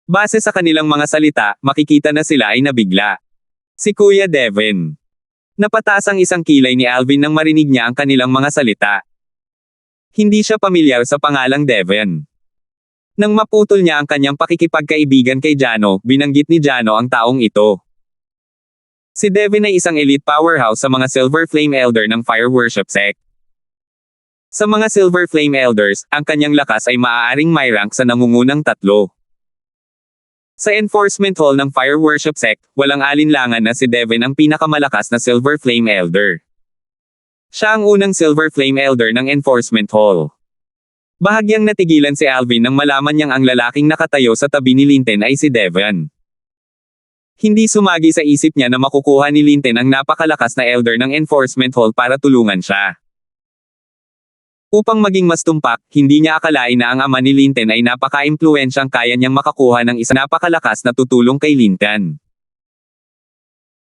Base sa kanilang mga salita, makikita na sila ay nabigla. Si Kuya Devin. Napataas ang isang kilay ni Alvin nang marinig niya ang kanilang mga salita. Hindi siya pamilyar sa pangalang Devin. Nang maputol niya ang kanyang pakikipagkaibigan kay Jano, binanggit ni Jano ang taong ito. Si Devin ay isang elite powerhouse sa mga Silver Flame Elder ng Fire Worship Sect. Sa mga Silver Flame Elders, ang kanyang lakas ay maaaring may rank sa nangungunang tatlo. Sa Enforcement Hall ng Fire Worship Sect, walang alinlangan na si Devin ang pinakamalakas na Silver Flame Elder. Siya ang unang Silver Flame Elder ng Enforcement Hall. Bahagyang natigilan si Alvin nang malaman niyang ang lalaking nakatayo sa tabi ni Linton ay si Devon. Hindi sumagi sa isip niya na makukuha ni Linton ang napakalakas na elder ng Enforcement Hall para tulungan siya. Upang maging mas tumpak, hindi niya akalain na ang ama ni Linton ay napaka-impluwensyang kaya niyang makakuha ng isang napakalakas na tutulong kay Linton.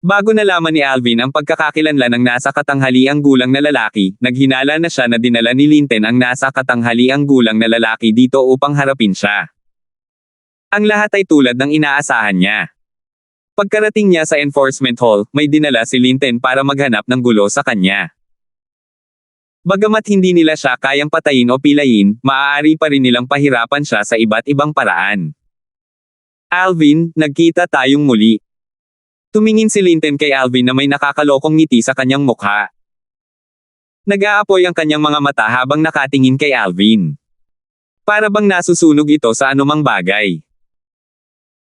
Bago nalaman ni Alvin ang pagkakakilanlan ng nasa katanghaliang gulang na lalaki, naghinala na siya na dinala ni Linton ang nasa katanghaliang gulang na lalaki dito upang harapin siya. Ang lahat ay tulad ng inaasahan niya. Pagkarating niya sa Enforcement Hall, may dinala si Linton para maghanap ng gulo sa kanya. Bagamat hindi nila siya kayang patayin o pilayin, maaari pa rin nilang pahirapan siya sa iba't ibang paraan. Alvin, nagkita tayong muli. Tumingin si Linton kay Alvin na may nakakalokong ngiti sa kanyang mukha. Nag-aapoy ang kanyang mga mata habang nakatingin kay Alvin. Para bang nasusunog ito sa anumang bagay.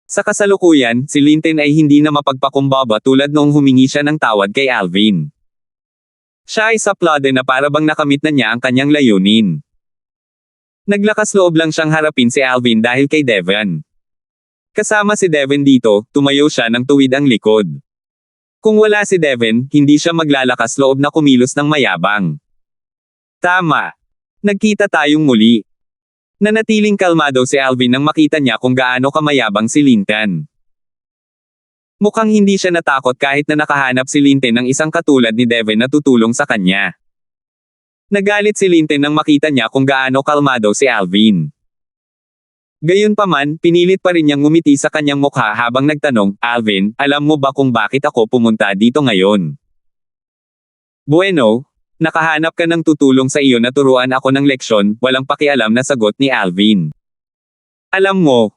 Sa kasalukuyan, si Linton ay hindi na mapagpakumbaba tulad noong humingi siya ng tawad kay Alvin. Siya ay saplade na para bang nakamit na niya ang kanyang layunin. Naglakas loob lang siyang harapin si Alvin dahil kay Devon. Kasama si Devon dito, tumayo siya ng tuwid ang likod. Kung wala si Devon, hindi siya maglalakas loob na kumilos ng mayabang. Tama. Nagkita tayong muli. Nanatiling kalmado si Alvin nang makita niya kung gaano kamayabang si Linton. Mukhang hindi siya natakot kahit na nakahanap si Linton ng isang katulad ni Devon na tutulong sa kanya. Nagalit si Linton nang makita niya kung gaano kalmado si Alvin. Gayunpaman, pinilit pa rin niyang ngumiti sa kanyang mukha habang nagtanong, Alvin, alam mo ba kung bakit ako pumunta dito ngayon? Bueno, nakahanap ka ng tutulong sa iyo na turuan ako ng leksyon, walang pakialam na sagot ni Alvin. Alam mo,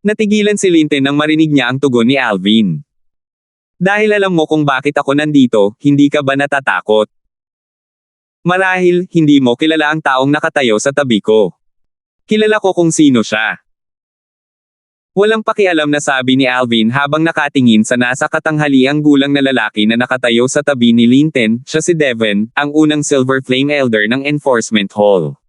natigilan si Linton nang marinig niya ang tugon ni Alvin. Dahil alam mo kung bakit ako nandito, hindi ka ba natatakot? Marahil, hindi mo kilala ang taong nakatayo sa tabi ko. Kilala ko kung sino siya. Walang pakialam na sabi ni Alvin habang nakatingin sa nasa katanghaliang gulang na lalaki na nakatayo sa tabi ni Linton, siya si Devon, ang unang Silver Flame Elder ng Enforcement Hall.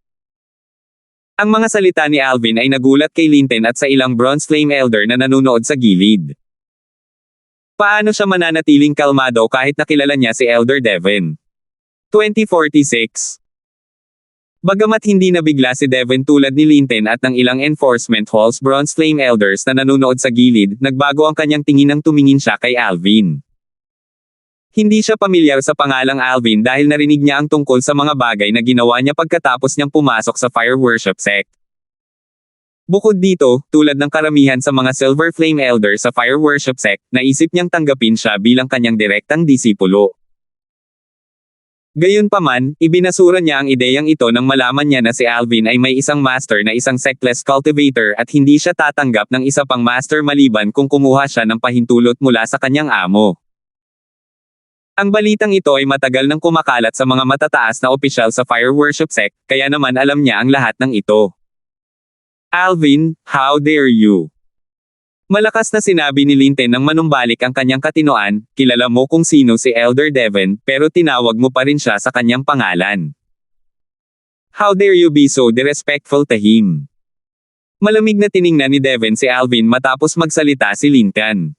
Ang mga salita ni Alvin ay nagulat kay Linton at sa ilang Bronze Flame Elder na nanunood sa gilid. Paano siya mananatiling kalmado kahit nakilala niya si Elder Devon? 2046. Bagamat hindi nabigla si Devon tulad ni Linton at ng ilang Enforcement Hall's Bronze Flame Elders na nanonood sa gilid, nagbago ang kanyang tingin nang tumingin siya kay Alvin. Hindi siya pamilyar sa pangalang Alvin dahil narinig niya ang tungkol sa mga bagay na ginawa niya pagkatapos niyang pumasok sa Fire Worship Sect. Bukod dito, tulad ng karamihan sa mga Silver Flame Elders sa Fire Worship Sect, naisip niyang tanggapin siya bilang kanyang direktang disipulo. Gayunpaman, ibinasura niya ang ideyang ito nang malaman niya na si Alvin ay may isang master na isang sectless cultivator at hindi siya tatanggap ng isa pang master maliban kung kumuha siya ng pahintulot mula sa kanyang amo. Ang balitang ito ay matagal nang kumakalat sa mga matataas na opisyal sa Fire Worship Sect, kaya naman alam niya ang lahat ng ito. Alvin, how dare you? Malakas na sinabi ni Linton nang manumbalik ang kanyang katinoan, kilala mo kung sino si Elder Devon, pero tinawag mo pa rin siya sa kanyang pangalan. How dare you be so disrespectful to him? Malamig na tiningnan ni Devon si Alvin matapos magsalita si Linton.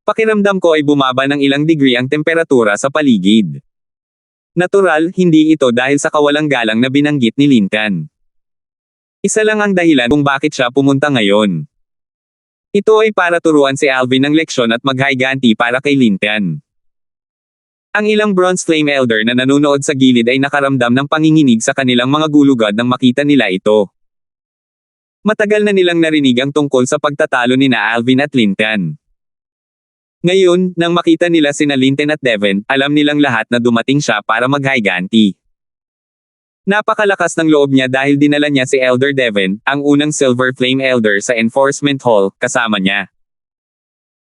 Pakiramdam ko ay bumaba ng ilang degree ang temperatura sa paligid. Natural, hindi ito dahil sa kawalang galang na binanggit ni Linton. Isa lang ang dahilan kung bakit siya pumunta ngayon. Ito ay para turuan si Alvin ng leksyon at maghayganti para kay Linton. Ang ilang Bronze Flame Elder na nanonood sa gilid ay nakaramdam ng panginginig sa kanilang mga gulugad nang makita nila ito. Matagal na nilang narinig ang tungkol sa pagtatalo ni na Alvin at Linton. Ngayon, nang makita nila sina Linton at Devon, alam nilang lahat na dumating siya para maghayganti. Napakalakas ng loob niya dahil dinala niya si Elder Devon, ang unang Silver Flame Elder sa Enforcement Hall, kasama niya.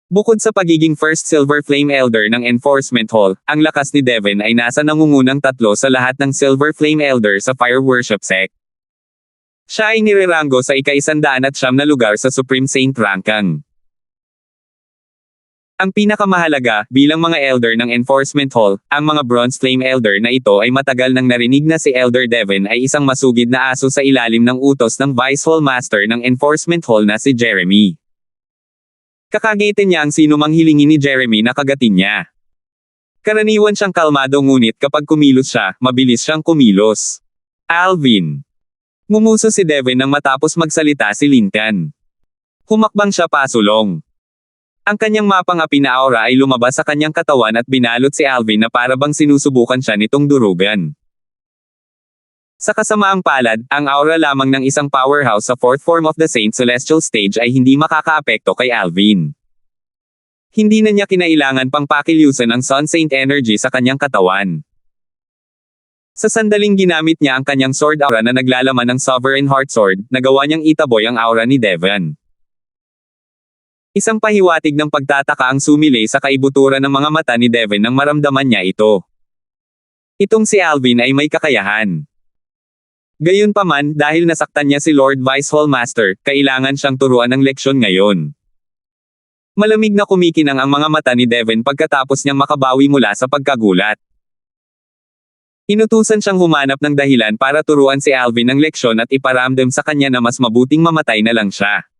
Bukod sa pagiging first Silver Flame Elder ng Enforcement Hall, ang lakas ni Devon ay nasa nangungunang tatlo sa lahat ng Silver Flame Elder sa Fire Worship Sect. Siya ay nireranggo sa ika-109 na lugar sa Supreme Saint Ranking. Ang pinakamahalaga, bilang mga Elder ng Enforcement Hall, ang mga Bronze Flame Elder na ito ay matagal nang narinig na si Elder Devon ay isang masugid na aso sa ilalim ng utos ng Vice Hall Master ng Enforcement Hall na si Jeremy. Kakagitin niya ang sinumang hilingin ni Jeremy na kagatin niya. Karaniwan siyang kalmado ngunit kapag kumilos siya, mabilis siyang kumilos. Alvin. Ngumuso si Devon nang matapos magsalita si Lincoln. Humakbang siya pasulong. Ang kanyang mapang-api na aura ay lumabas sa kanyang katawan at binalot si Alvin na para bang sinusubukan siya nitong durugan. Sa kasamaang palad, ang aura lamang ng isang powerhouse sa fourth form of the Saint Celestial Stage ay hindi makakaapekto kay Alvin. Hindi na niya kinailangan pang pakilusan ang Sun Saint energy sa kanyang katawan. Sa sandaling ginamit niya ang kanyang sword aura na naglalaman ng Sovereign Heart Sword, nagawa niyang itaboy ang aura ni Devon. Isang pahiwatig ng pagtataka ang sumilay sa kaibuturan ng mga mata ni Devon nang maramdaman niya ito. Itong si Alvin ay may kakayahan. Gayunpaman, dahil nasaktan niya si Lord Vice Hall Master, kailangan siyang turuan ng leksyon ngayon. Malamig na kumikinang ang mga mata ni Devon pagkatapos niyang makabawi mula sa pagkagulat. Inutusan siyang humanap ng dahilan para turuan si Alvin ng leksyon at iparamdam sa kanya na mas mabuting mamatay na lang siya.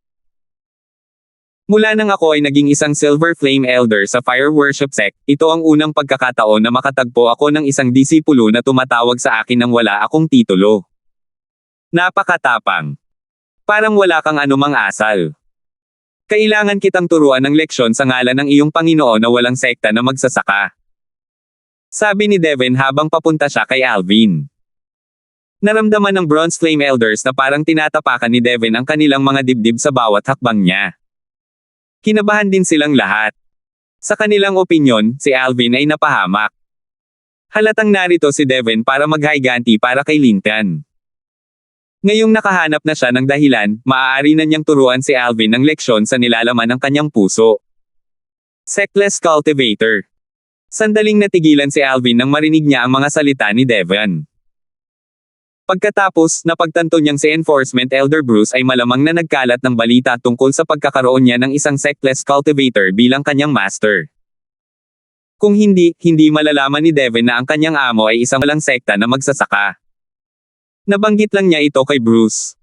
Mula nang ako ay naging isang Silver Flame Elder sa Fire Worship Sect, ito ang unang pagkakataon na makatagpo ako ng isang disipulo na tumatawag sa akin nang wala akong titulo. Napakatapang. Parang wala kang anumang asal. Kailangan kitang turuan ng leksyon sa ngalan ng iyong Panginoon na walang sekta na magsasaka. Sabi ni Devon habang papunta siya kay Alvin. Naramdaman ng Bronze Flame Elders na parang tinatapakan ni Devon ang kanilang mga dibdib sa bawat hakbang niya. Kinabahan din silang lahat. Sa kanilang opinyon, si Alvin ay napahamak. Halatang narito si Devon para maghayganti para kay Lincoln. Ngayong nakahanap na siya ng dahilan, maaari na niyang turuan si Alvin ng leksyon sa nilalaman ng kanyang puso. Sectless Cultivator. Sandaling natigilan si Alvin nang marinig niya ang mga salita ni Devon. Pagkatapos, napagtanto niyang si Enforcement Elder Bruce ay malamang na nagkalat ng balita tungkol sa pagkakaroon niya ng isang Sectless Cultivator bilang kanyang master. Kung hindi, hindi malalaman ni Devon na ang kanyang amo ay isang walang sekta na magsasaka. Nabanggit lang niya ito kay Bruce.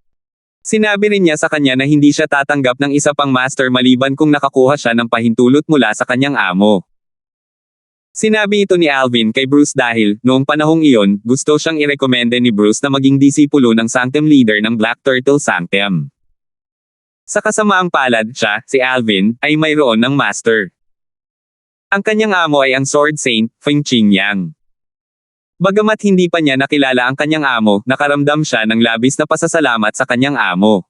Sinabi rin niya sa kanya na hindi siya tatanggap ng isa pang master maliban kung nakakuha siya ng pahintulot mula sa kanyang amo. Sinabi ito ni Alvin kay Bruce dahil, noong panahong iyon, gusto siyang irekomende ni Bruce na maging disipulo ng Sanctum Leader ng Black Turtle Sanctum. Sa kasamaang palad, siya, si Alvin, ay mayroon ng master. Ang kanyang amo ay ang Sword Saint, Feng Qingyang. Bagamat hindi pa niya nakilala ang kanyang amo, nakaramdam siya ng labis na pasasalamat sa kanyang amo.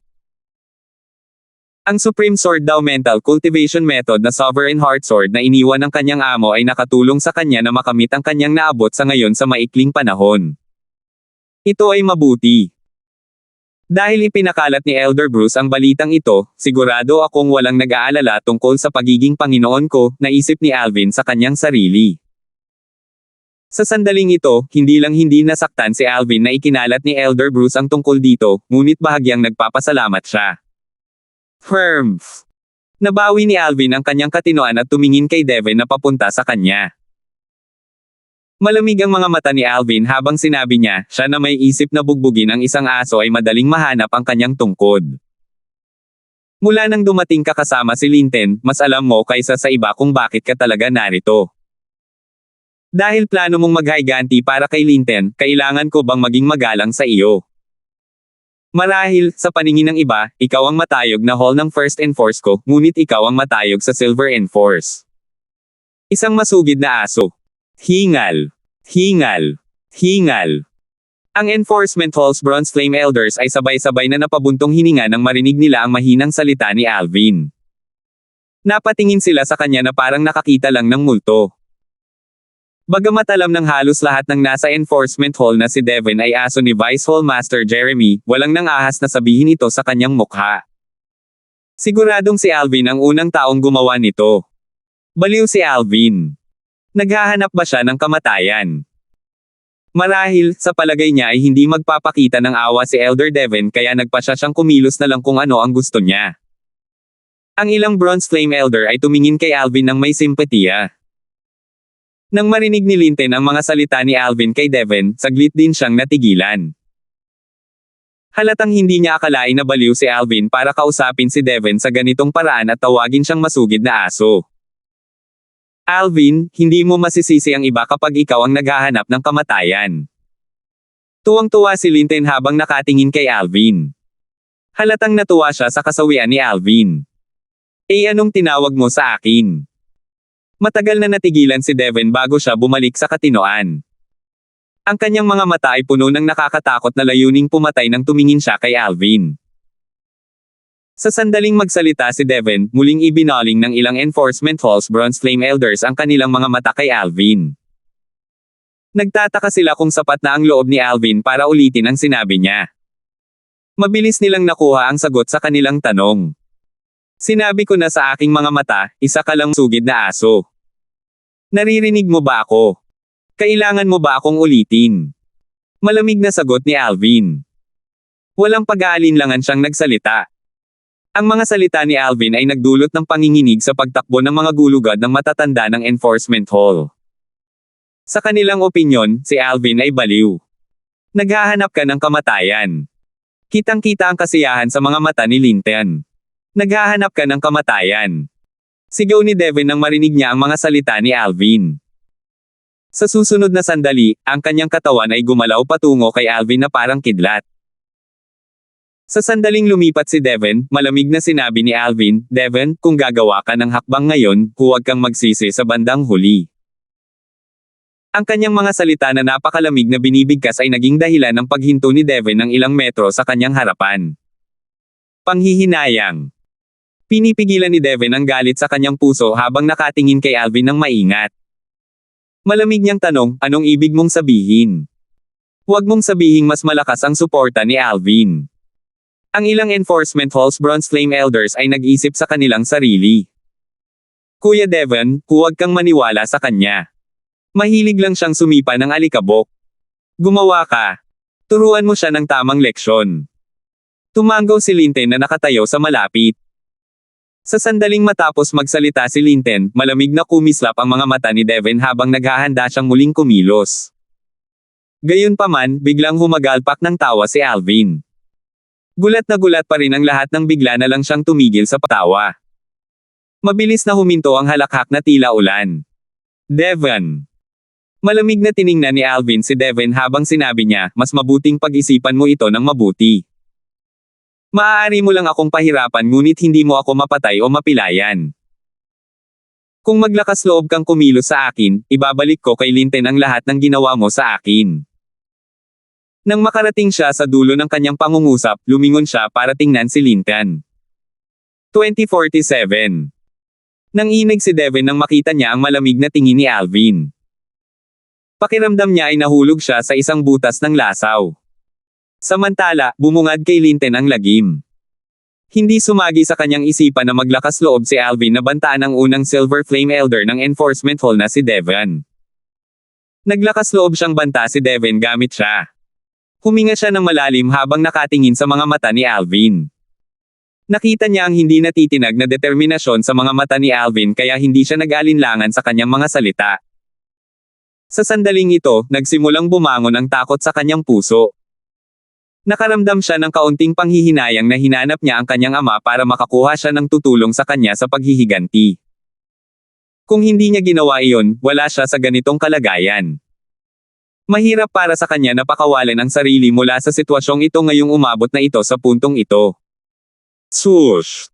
Ang Supreme Sword daw mental cultivation method na Sovereign Heart Sword na iniwan ng kanyang amo ay nakatulong sa kanya na makamit ang kanyang naabot sa ngayon sa maikling panahon. Ito ay mabuti. Dahil ipinakalat ni Elder Bruce ang balitang ito, sigurado akong walang nag-aalala tungkol sa pagiging Panginoon ko, naisip ni Alvin sa kanyang sarili. Sa sandaling ito, hindi nasaktan si Alvin na ikinalat ni Elder Bruce ang tungkol dito, ngunit bahagyang nagpapasalamat siya. Nabawi ni Alvin ang kanyang katinoan at tumingin kay Devon na papunta sa kanya. Malamig ang mga mata ni Alvin habang sinabi niya, siya na may isip na bugbugin ang isang aso ay madaling mahanap ang kanyang tungkod. Mula nang dumating ka kasama si Lincoln, mas alam mo kaysa sa iba kung bakit ka talaga narito. Dahil plano mong maghayganti para kay Lincoln, kailangan ko bang maging magalang sa iyo? Marahil, sa paningin ng iba, ikaw ang matayog na hall ng First Enforce ko, ngunit ikaw ang matayog sa Silver Enforce. Isang masugid na aso. Hingal. Hingal. Hingal. Ang Enforcement Hall's Bronze Flame Elders ay sabay-sabay na napabuntong hininga nang marinig nila ang mahinang salita ni Alvin. Napatingin sila sa kanya na parang nakakita lang ng multo. Bagamat alam ng halos lahat ng nasa Enforcement Hall na si Devon ay aso ni Vice Hall Master Jeremy, walang nang-ahas na sabihin ito sa kanyang mukha. Siguradong si Alvin ang unang taong gumawa nito. Baliw si Alvin. Naghahanap ba siya ng kamatayan? Marahil, sa palagay niya ay hindi magpapakita ng awa si Elder Devon kaya nagpasya siyang kumilos na lang kung ano ang gusto niya. Ang ilang Bronze Flame Elder ay tumingin kay Alvin ng may simpatiya. Nang marinig ni Linten ang mga salita ni Alvin kay Devon, saglit din siyang natigilan. Halatang hindi niya akalain na baliw si Alvin para kausapin si Devon sa ganitong paraan at tawagin siyang masugid na aso. Alvin, hindi mo masisisi ang iba kapag ikaw ang naghahanap ng kamatayan. Tuwang-tuwa si Linten habang nakatingin kay Alvin. Halatang natuwa siya sa kasawian ni Alvin. Anong tinawag mo sa akin? Matagal na natigilan si Devon bago siya bumalik sa katinoan. Ang kanyang mga mata ay puno ng nakakatakot na layuning pumatay nang tumingin siya kay Alvin. Sa sandaling magsalita si Devon, muling ibinaling ng ilang Enforcement Halls Bronze Flame Elders ang kanilang mga mata kay Alvin. Nagtataka sila kung sapat na ang loob ni Alvin para ulitin ang sinabi niya. Mabilis nilang nakuha ang sagot sa kanilang tanong. Sinabi ko na sa aking mga mata, isa ka lang sugid na aso. Naririnig mo ba ako? Kailangan mo ba akong ulitin? Malamig na sagot ni Alvin. Walang pag-aalinlangan siyang nagsalita. Ang mga salita ni Alvin ay nagdulot ng panginginig sa pagtakbo ng mga gulugad ng matatanda ng Enforcement Hall. Sa kanilang opinyon, si Alvin ay baliw. Naghahanap ka ng kamatayan. Kitang-kita ang kasiyahan sa mga mata ni Linten. Naghahanap ka ng kamatayan. Sigaw ni Devon nang marinig niya ang mga salita ni Alvin. Sa susunod na sandali, ang kanyang katawan ay gumalaw patungo kay Alvin na parang kidlat. Sa sandaling lumipat si Devon, malamig na sinabi ni Alvin, Devon, kung gagawa ka ng hakbang ngayon, huwag kang magsisi sa bandang huli. Ang kanyang mga salita na napakalamig na binibigkas ay naging dahilan ng paghinto ni Devon ng ilang metro sa kanyang harapan. Panghihinayang. Pinipigilan ni Devon ang galit sa kanyang puso habang nakatingin kay Alvin ng maingat. Malamig niyang tanong, anong ibig mong sabihin? Huwag mong sabihing mas malakas ang suporta ni Alvin. Ang ilang Enforcement Halls Bronze Flame Elders ay nag-isip sa kanilang sarili. Kuya Devon, huwag kang maniwala sa kanya. Mahilig lang siyang sumipa ng alikabok. Gumawa ka. Turuan mo siya ng tamang leksyon. Tumanggaw si Linten na nakatayo sa malapit. Sa sandaling matapos magsalita si Linten, malamig na kumislap ang mga mata ni Devon habang naghahanda siyang muling kumilos. Gayunpaman, biglang humagalpak ng tawa si Alvin. Gulat na gulat pa rin ang lahat nang bigla na lang siyang tumigil sa patawa. Mabilis na huminto ang halakhak na tila ulan. Devon. Malamig na tiningnan ni Alvin si Devon habang sinabi niya, mas mabuting pag-isipan mo ito ng mabuti. Maaari mo lang akong pahirapan ngunit hindi mo ako mapatay o mapilayan. Kung maglakas loob kang kumilos sa akin, ibabalik ko kay Linten ang lahat ng ginawa mo sa akin. Nang makarating siya sa dulo ng kanyang pangungusap, lumingon siya para tingnan si Linten. 2047. Nanginig si Devon nang makita niya ang malamig na tingin ni Alvin. Pakiramdam niya ay nahulog siya sa isang butas ng lasaw. Samantala, bumungad kay Linten ang lagim. Hindi sumagi sa kanyang isipan na maglakas loob si Alvin na bantaan ang unang Silver Flame Elder ng Enforcement Hall na si Devon. Naglakas loob siyang banta si Devon gamit siya. Huminga siya ng malalim habang nakatingin sa mga mata ni Alvin. Nakita niya ang hindi natitinag na determinasyon sa mga mata ni Alvin kaya hindi siya nag-alinlangan sa kanyang mga salita. Sa sandaling ito, nagsimulang bumangon ang takot sa kanyang puso. Nakaramdam siya ng kaunting panghihinayang na hinanap niya ang kanyang ama para makakuha siya ng tutulong sa kanya sa paghihiganti. Kung hindi niya ginawa iyon, wala siya sa ganitong kalagayan. Mahirap para sa kanya na pakawalan ang sarili mula sa sitwasyong ito ngayong umabot na ito sa puntong ito. Swoosh!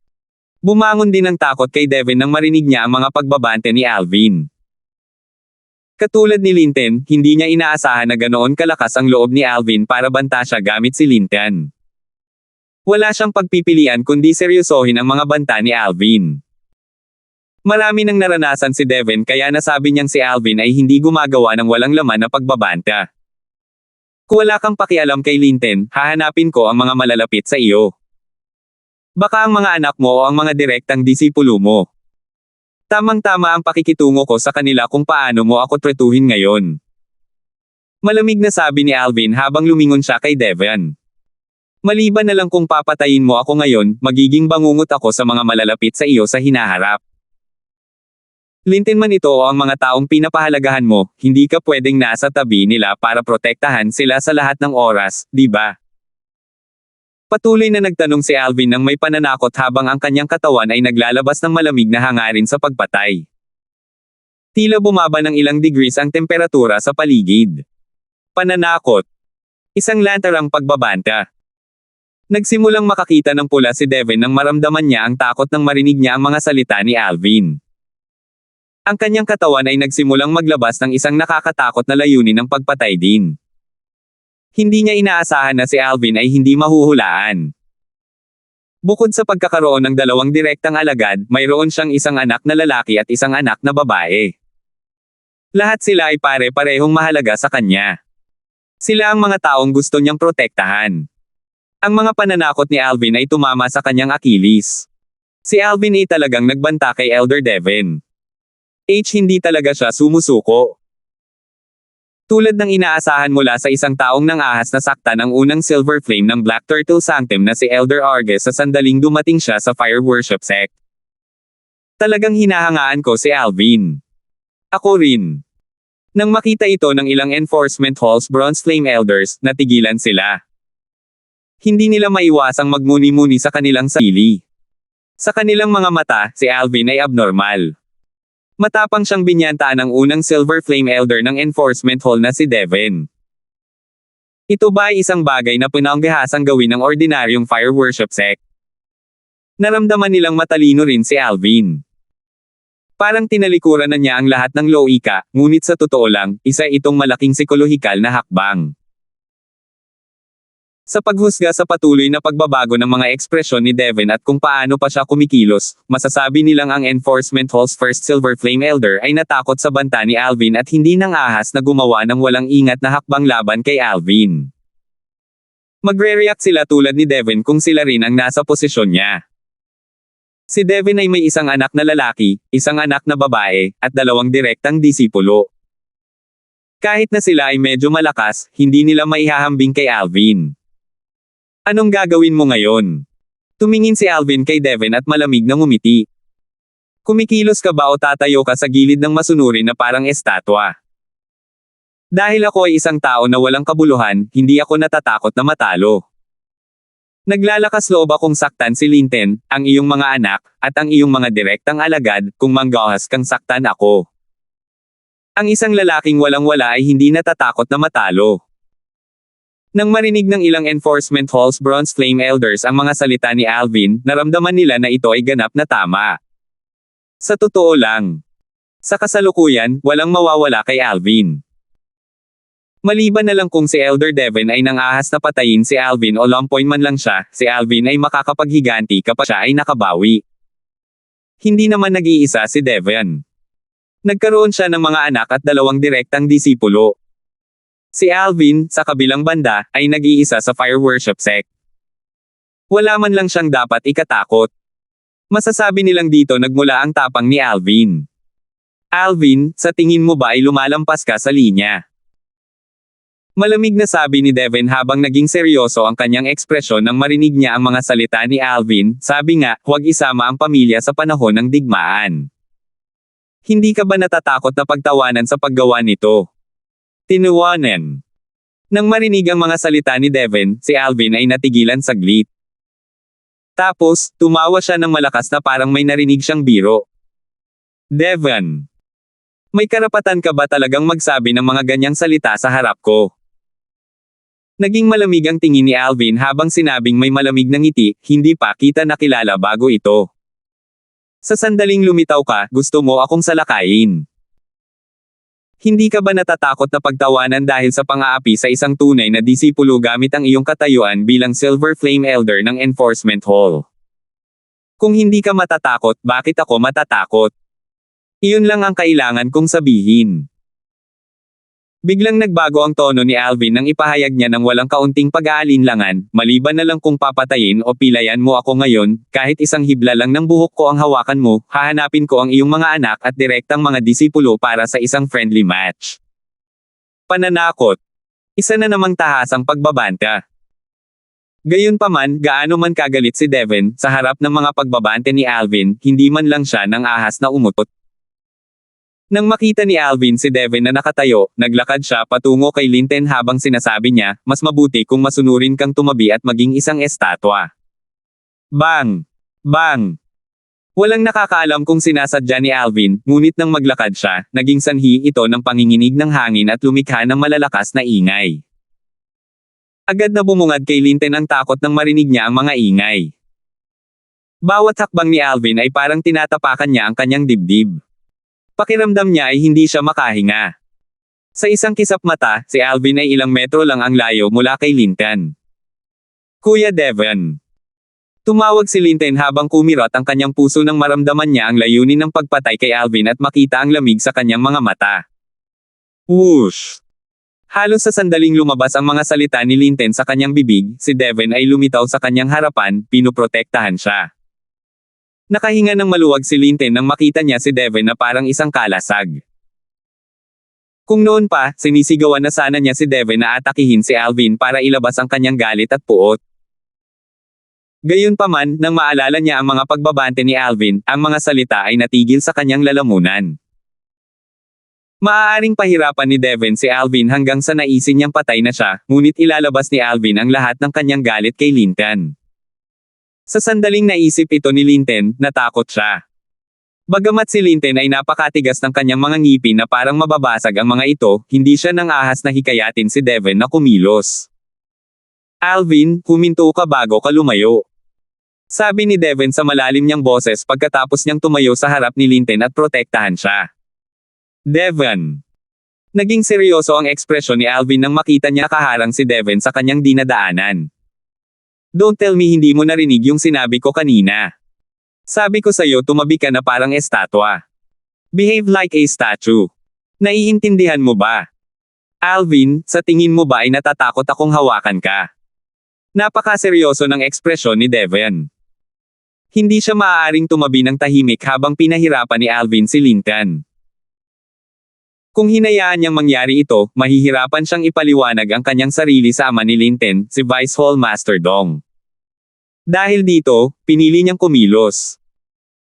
Bumangon din ng takot kay Devon nang marinig niya ang mga pagbabante ni Alvin. Katulad ni Linten, hindi niya inaasahan na ganoon kalakas ang loob ni Alvin para banta siya gamit si Linten. Wala siyang pagpipilian kundi seryosohin ang mga banta ni Alvin. Marami nang naranasan si Devon kaya nasabi niyang si Alvin ay hindi gumagawa ng walang laman na pagbabanta. Kung wala kang pakialam kay Linten, hahanapin ko ang mga malalapit sa iyo. Baka ang mga anak mo o ang mga direktang disipulo mo. Tamang-tama ang pakikitungo ko sa kanila kung paano mo ako tretuhin ngayon. Malamig na sabi ni Alvin habang lumingon siya kay Devon. Maliban na lang kung papatayin mo ako ngayon, magiging bangungot ako sa mga malalapit sa iyo sa hinaharap. Lintin man ito o ang mga taong pinapahalagahan mo, hindi ka pwedeng nasa tabi nila para protektahan sila sa lahat ng oras, di ba? Patuloy na nagtanong si Alvin nang may pananakot habang ang kanyang katawan ay naglalabas ng malamig na hangarin sa pagpatay. Tila bumaba ng ilang degrees ang temperatura sa paligid. Pananakot. Isang lantarang pagbabanta. Nagsimulang makakita ng pula si Devin nang maramdaman niya ang takot nang marinig niya ang mga salita ni Alvin. Ang kanyang katawan ay nagsimulang maglabas ng isang nakakatakot na layunin ng pagpatay din. Hindi niya inaasahan na si Alvin ay hindi mahuhulaan. Bukod sa pagkakaroon ng dalawang direktang alagad, mayroon siyang isang anak na lalaki at isang anak na babae. Lahat sila ay pare-parehong mahalaga sa kanya. Sila ang mga taong gusto niyang protektahan. Ang mga pananakot ni Alvin ay tumama sa kanyang Achilles. Si Alvin ay talagang nagbanta kay Elder Devin. Hindi talaga siya sumusuko. Tulad ng inaasahan mula sa isang taong nang-ahas na saktan ang unang silver flame ng Black Turtle Sanctum na si Elder Arges sa sandaling dumating siya sa Fire Worship Sect. Talagang hinahangaan ko si Alvin. Ako rin. Nang makita ito ng ilang Enforcement Hall's Bronze Flame Elders, natigilan sila. Hindi nila maiwasang magmuni-muni sa kanilang sarili. Sa kanilang mga mata, si Alvin ay abnormal. Matapang siyang binyantaan ng unang Silver Flame Elder ng Enforcement Hall na si Devin. Ito ba ay isang bagay na pinanggahasang gawin ng ordinaryong Fire Worship Sect? Naramdaman nilang matalino rin si Alvin. Parang tinalikuran na niya ang lahat ng loika, ngunit sa totoo lang, isa itong malaking psikolohikal na hakbang. Sa paghusga sa patuloy na pagbabago ng mga ekspresyon ni Devin at kung paano pa siya kumikilos, masasabi nilang ang Enforcement Hall's first Silver Flame Elder ay natakot sa banta ni Alvin at hindi nang ahas na gumawa ng walang ingat na hakbang laban kay Alvin. Magre-react sila tulad ni Devin kung sila rin ang nasa posisyon niya. Si Devin ay may isang anak na lalaki, isang anak na babae, at dalawang direktang disipulo. Kahit na sila ay medyo malakas, hindi nila maihahambing kay Alvin. Anong gagawin mo ngayon? Tumingin si Alvin kay Devin at malamig na ngumiti. Kumikilos ka ba o tatayo ka sa gilid ng masunurin na parang estatwa? Dahil ako ay isang tao na walang kabuluhan, hindi ako natatakot na matalo. Naglalakas loob akong saktan si Linten, ang iyong mga anak, at ang iyong mga direktang alagad, kung manggahas kang saktan ako. Ang isang lalaking walang-wala ay hindi natatakot na matalo. Nang marinig ng ilang Enforcement Hall's Bronze Flame Elders ang mga salita ni Alvin, naramdaman nila na ito ay ganap na tama. Sa totoo lang. Sa kasalukuyan, walang mawawala kay Alvin. Maliban na lang kung si Elder Devin ay nang-ahas na patayin si Alvin o lampoy man lang siya, si Alvin ay makakapaghiganti kapag siya ay nakabawi. Hindi naman nag-iisa si Devin. Nagkaroon siya ng mga anak at dalawang direktang disipulo. Si Alvin, sa kabilang banda, ay nag-iisa sa Fire Worship Sect. Wala man lang siyang dapat ikatakot. Masasabi nilang dito nagmula ang tapang ni Alvin. Alvin, sa tingin mo ba ay lumalampas ka sa linya? Malamig na sabi ni Devin habang naging seryoso ang kanyang ekspresyon nang marinig niya ang mga salita ni Alvin, sabi nga, huwag isama ang pamilya sa panahon ng digmaan. Hindi ka ba natatakot na pagtawanan sa paggawa nito? Tinuwanan. Nang marinig ang mga salita ni Devin, si Alvin ay natigilan saglit. Tapos, tumawa siya ng malakas na parang may narinig siyang biro. Devin, may karapatan ka ba talagang magsabi ng mga ganyang salita sa harap ko? Naging malamig ang tingin ni Alvin habang sinabing may malamig na ngiti, hindi pa kita nakilala bago ito. Sa sandaling lumitaw ka, gusto mo akong salakayin. Hindi ka ba natatakot na pagtawanan dahil sa pang-aapi sa isang tunay na disipulo gamit ang iyong katayuan bilang Silver Flame Elder ng Enforcement Hall? Kung hindi ka matatakot, bakit ako matatakot? Iyon lang ang kailangan kong sabihin. Biglang nagbago ang tono ni Alvin nang ipahayag niya ng walang kaunting pag-aalinlangan, maliban na lang kung papatayin o pilayan mo ako ngayon, kahit isang hibla lang ng buhok ko ang hawakan mo, hahanapin ko ang iyong mga anak at direktang mga disipulo para sa isang friendly match. Pananakot. Isa na namang tahasang pagbabanta. Gayunpaman, gaano man kagalit si Devon, sa harap ng mga pagbabante ni Alvin, hindi man lang siya ng ahas na umutot. Nang makita ni Alvin si Devon na nakatayo, naglakad siya patungo kay Linton habang sinasabi niya, mas mabuti kung masunurin kang tumabi at maging isang estatwa. Bang! Bang! Walang nakakaalam kung sinasadya ni Alvin, ngunit nang maglakad siya, naging sanhi ito ng panginginig ng hangin at lumikha ng malalakas na ingay. Agad na bumungad kay Linton ang takot nang marinig niya ang mga ingay. Bawat hakbang ni Alvin ay parang tinatapakan niya ang kanyang dibdib. Pakiramdam niya ay hindi siya makahinga. Sa isang kisap mata, si Alvin ay ilang metro lang ang layo mula kay Linton. Kuya Devon. Tumawag si Linton habang kumirot ang kanyang puso nang maramdaman niya ang layunin ng pagpatay kay Alvin at makita ang lamig sa kanyang mga mata. Whoosh! Halos sa sandaling lumabas ang mga salita ni Linton sa kanyang bibig, si Devon ay lumitaw sa kanyang harapan, pinoprotektahan siya. Nakahinga ng maluwag si Linton nang makita niya si Devon na parang isang kalasag. Kung noon pa, sinisigawan na sana niya si Devon na atakihin si Alvin para ilabas ang kanyang galit at puot. Gayunpaman, nang maalala niya ang mga pagbabante ni Alvin, ang mga salita ay natigil sa kanyang lalamunan. Maaaring pahirapan ni Devon si Alvin hanggang sa naisin niyang patay na siya, ngunit ilalabas ni Alvin ang lahat ng kanyang galit kay Linton. Sa sandaling naisip ito ni Linton, natakot siya. Bagamat si Linton ay napakatigas ng kanyang mga ngipin na parang mababasag ang mga ito, hindi siya nang ahas na hikayatin si Devon na kumilos. Alvin, huminto ka bago ka lumayo. Sabi ni Devon sa malalim niyang boses pagkatapos niyang tumayo sa harap ni Linton at protektahan siya. Devon. Naging seryoso ang ekspresyon ni Alvin nang makita niya kaharang si Devon sa kanyang dinadaanan. Don't tell me hindi mo narinig yung sinabi ko kanina. Sabi ko sa'yo tumabi ka na parang estatwa. Behave like a statue. Naiintindihan mo ba? Alvin, sa tingin mo ba ay natatakot akong hawakan ka? Napakaseryoso ng ekspresyon ni Devon. Hindi siya maaaring tumabi ng tahimik habang pinahirapan ni Alvin si Linton. Kung hinayaan niyang mangyari ito, mahihirapan siyang ipaliwanag ang kanyang sarili sa ama ni Linton, si Vice Hall Master Dong. Dahil dito, pinili niyang kumilos.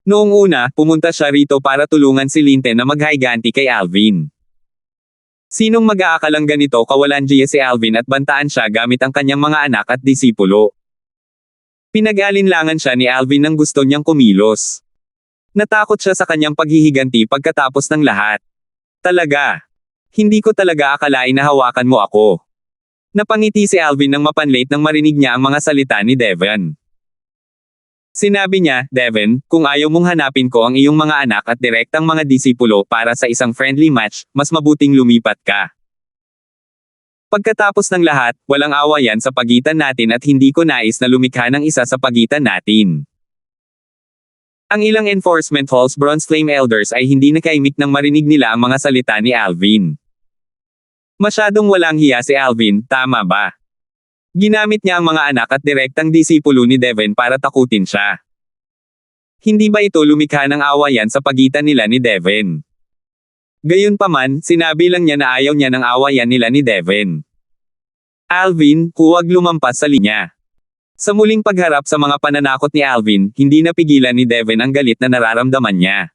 Noong una, pumunta siya rito para tulungan si Linton na maghayganti kay Alvin. Sinong mag-aakalang ganito kawalanjiya si Alvin at bantaan siya gamit ang kanyang mga anak at disipulo. Pinag-alinlangan siya ni Alvin nang gusto niyang kumilos. Natakot siya sa kanyang paghihiganti pagkatapos ng lahat. Talaga. Hindi ko talaga akalain na hawakan mo ako. Napangiti si Alvin nang mapanlate nang marinig niya ang mga salita ni Devon. Sinabi niya, Devon, kung ayaw mong hanapin ko ang iyong mga anak at direktang mga disipulo para sa isang friendly match, mas mabuting lumipat ka. Pagkatapos ng lahat, walang awayan sa pagitan natin at hindi ko nais na lumikha ng isa sa pagitan natin. Ang ilang Enforcement Hall's Bronze Flame Elders ay hindi nakaimik nang marinig nila ang mga salita ni Alvin. Masyadong walang hiya si Alvin, tama ba? Ginamit niya ang mga anak at direktang disipulo ni Devon para takutin siya. Hindi ba ito lumikha ng awayan sa pagitan nila ni Devon? Gayunpaman, sinabi lang niya na ayaw niya ng awayan nila ni Devon. Alvin, huwag lumampas sa linya. Sa muling pagharap sa mga pananakot ni Alvin, hindi napigilan ni Devon ang galit na nararamdaman niya.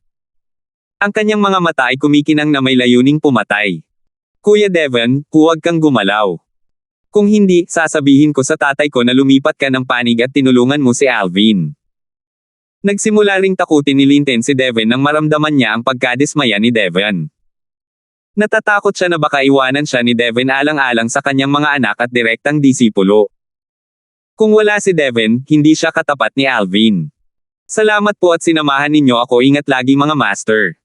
Ang kanyang mga mata ay kumikinang na may layuning pumatay. Kuya Devon, huwag kang gumalaw. Kung hindi, sasabihin ko sa tatay ko na lumipat ka ng panig at tinulungan mo si Alvin. Nagsimula ring takutin ni Linton si Devon nang maramdaman niya ang pagkadismaya ni Devon. Natatakot siya na baka iwanan siya ni Devon alang-alang sa kanyang mga anak at direktang disipulo. Kung wala si Devon, hindi siya katapat ni Alvin. Salamat po at sinamahan ninyo ako, ingat lagi mga master.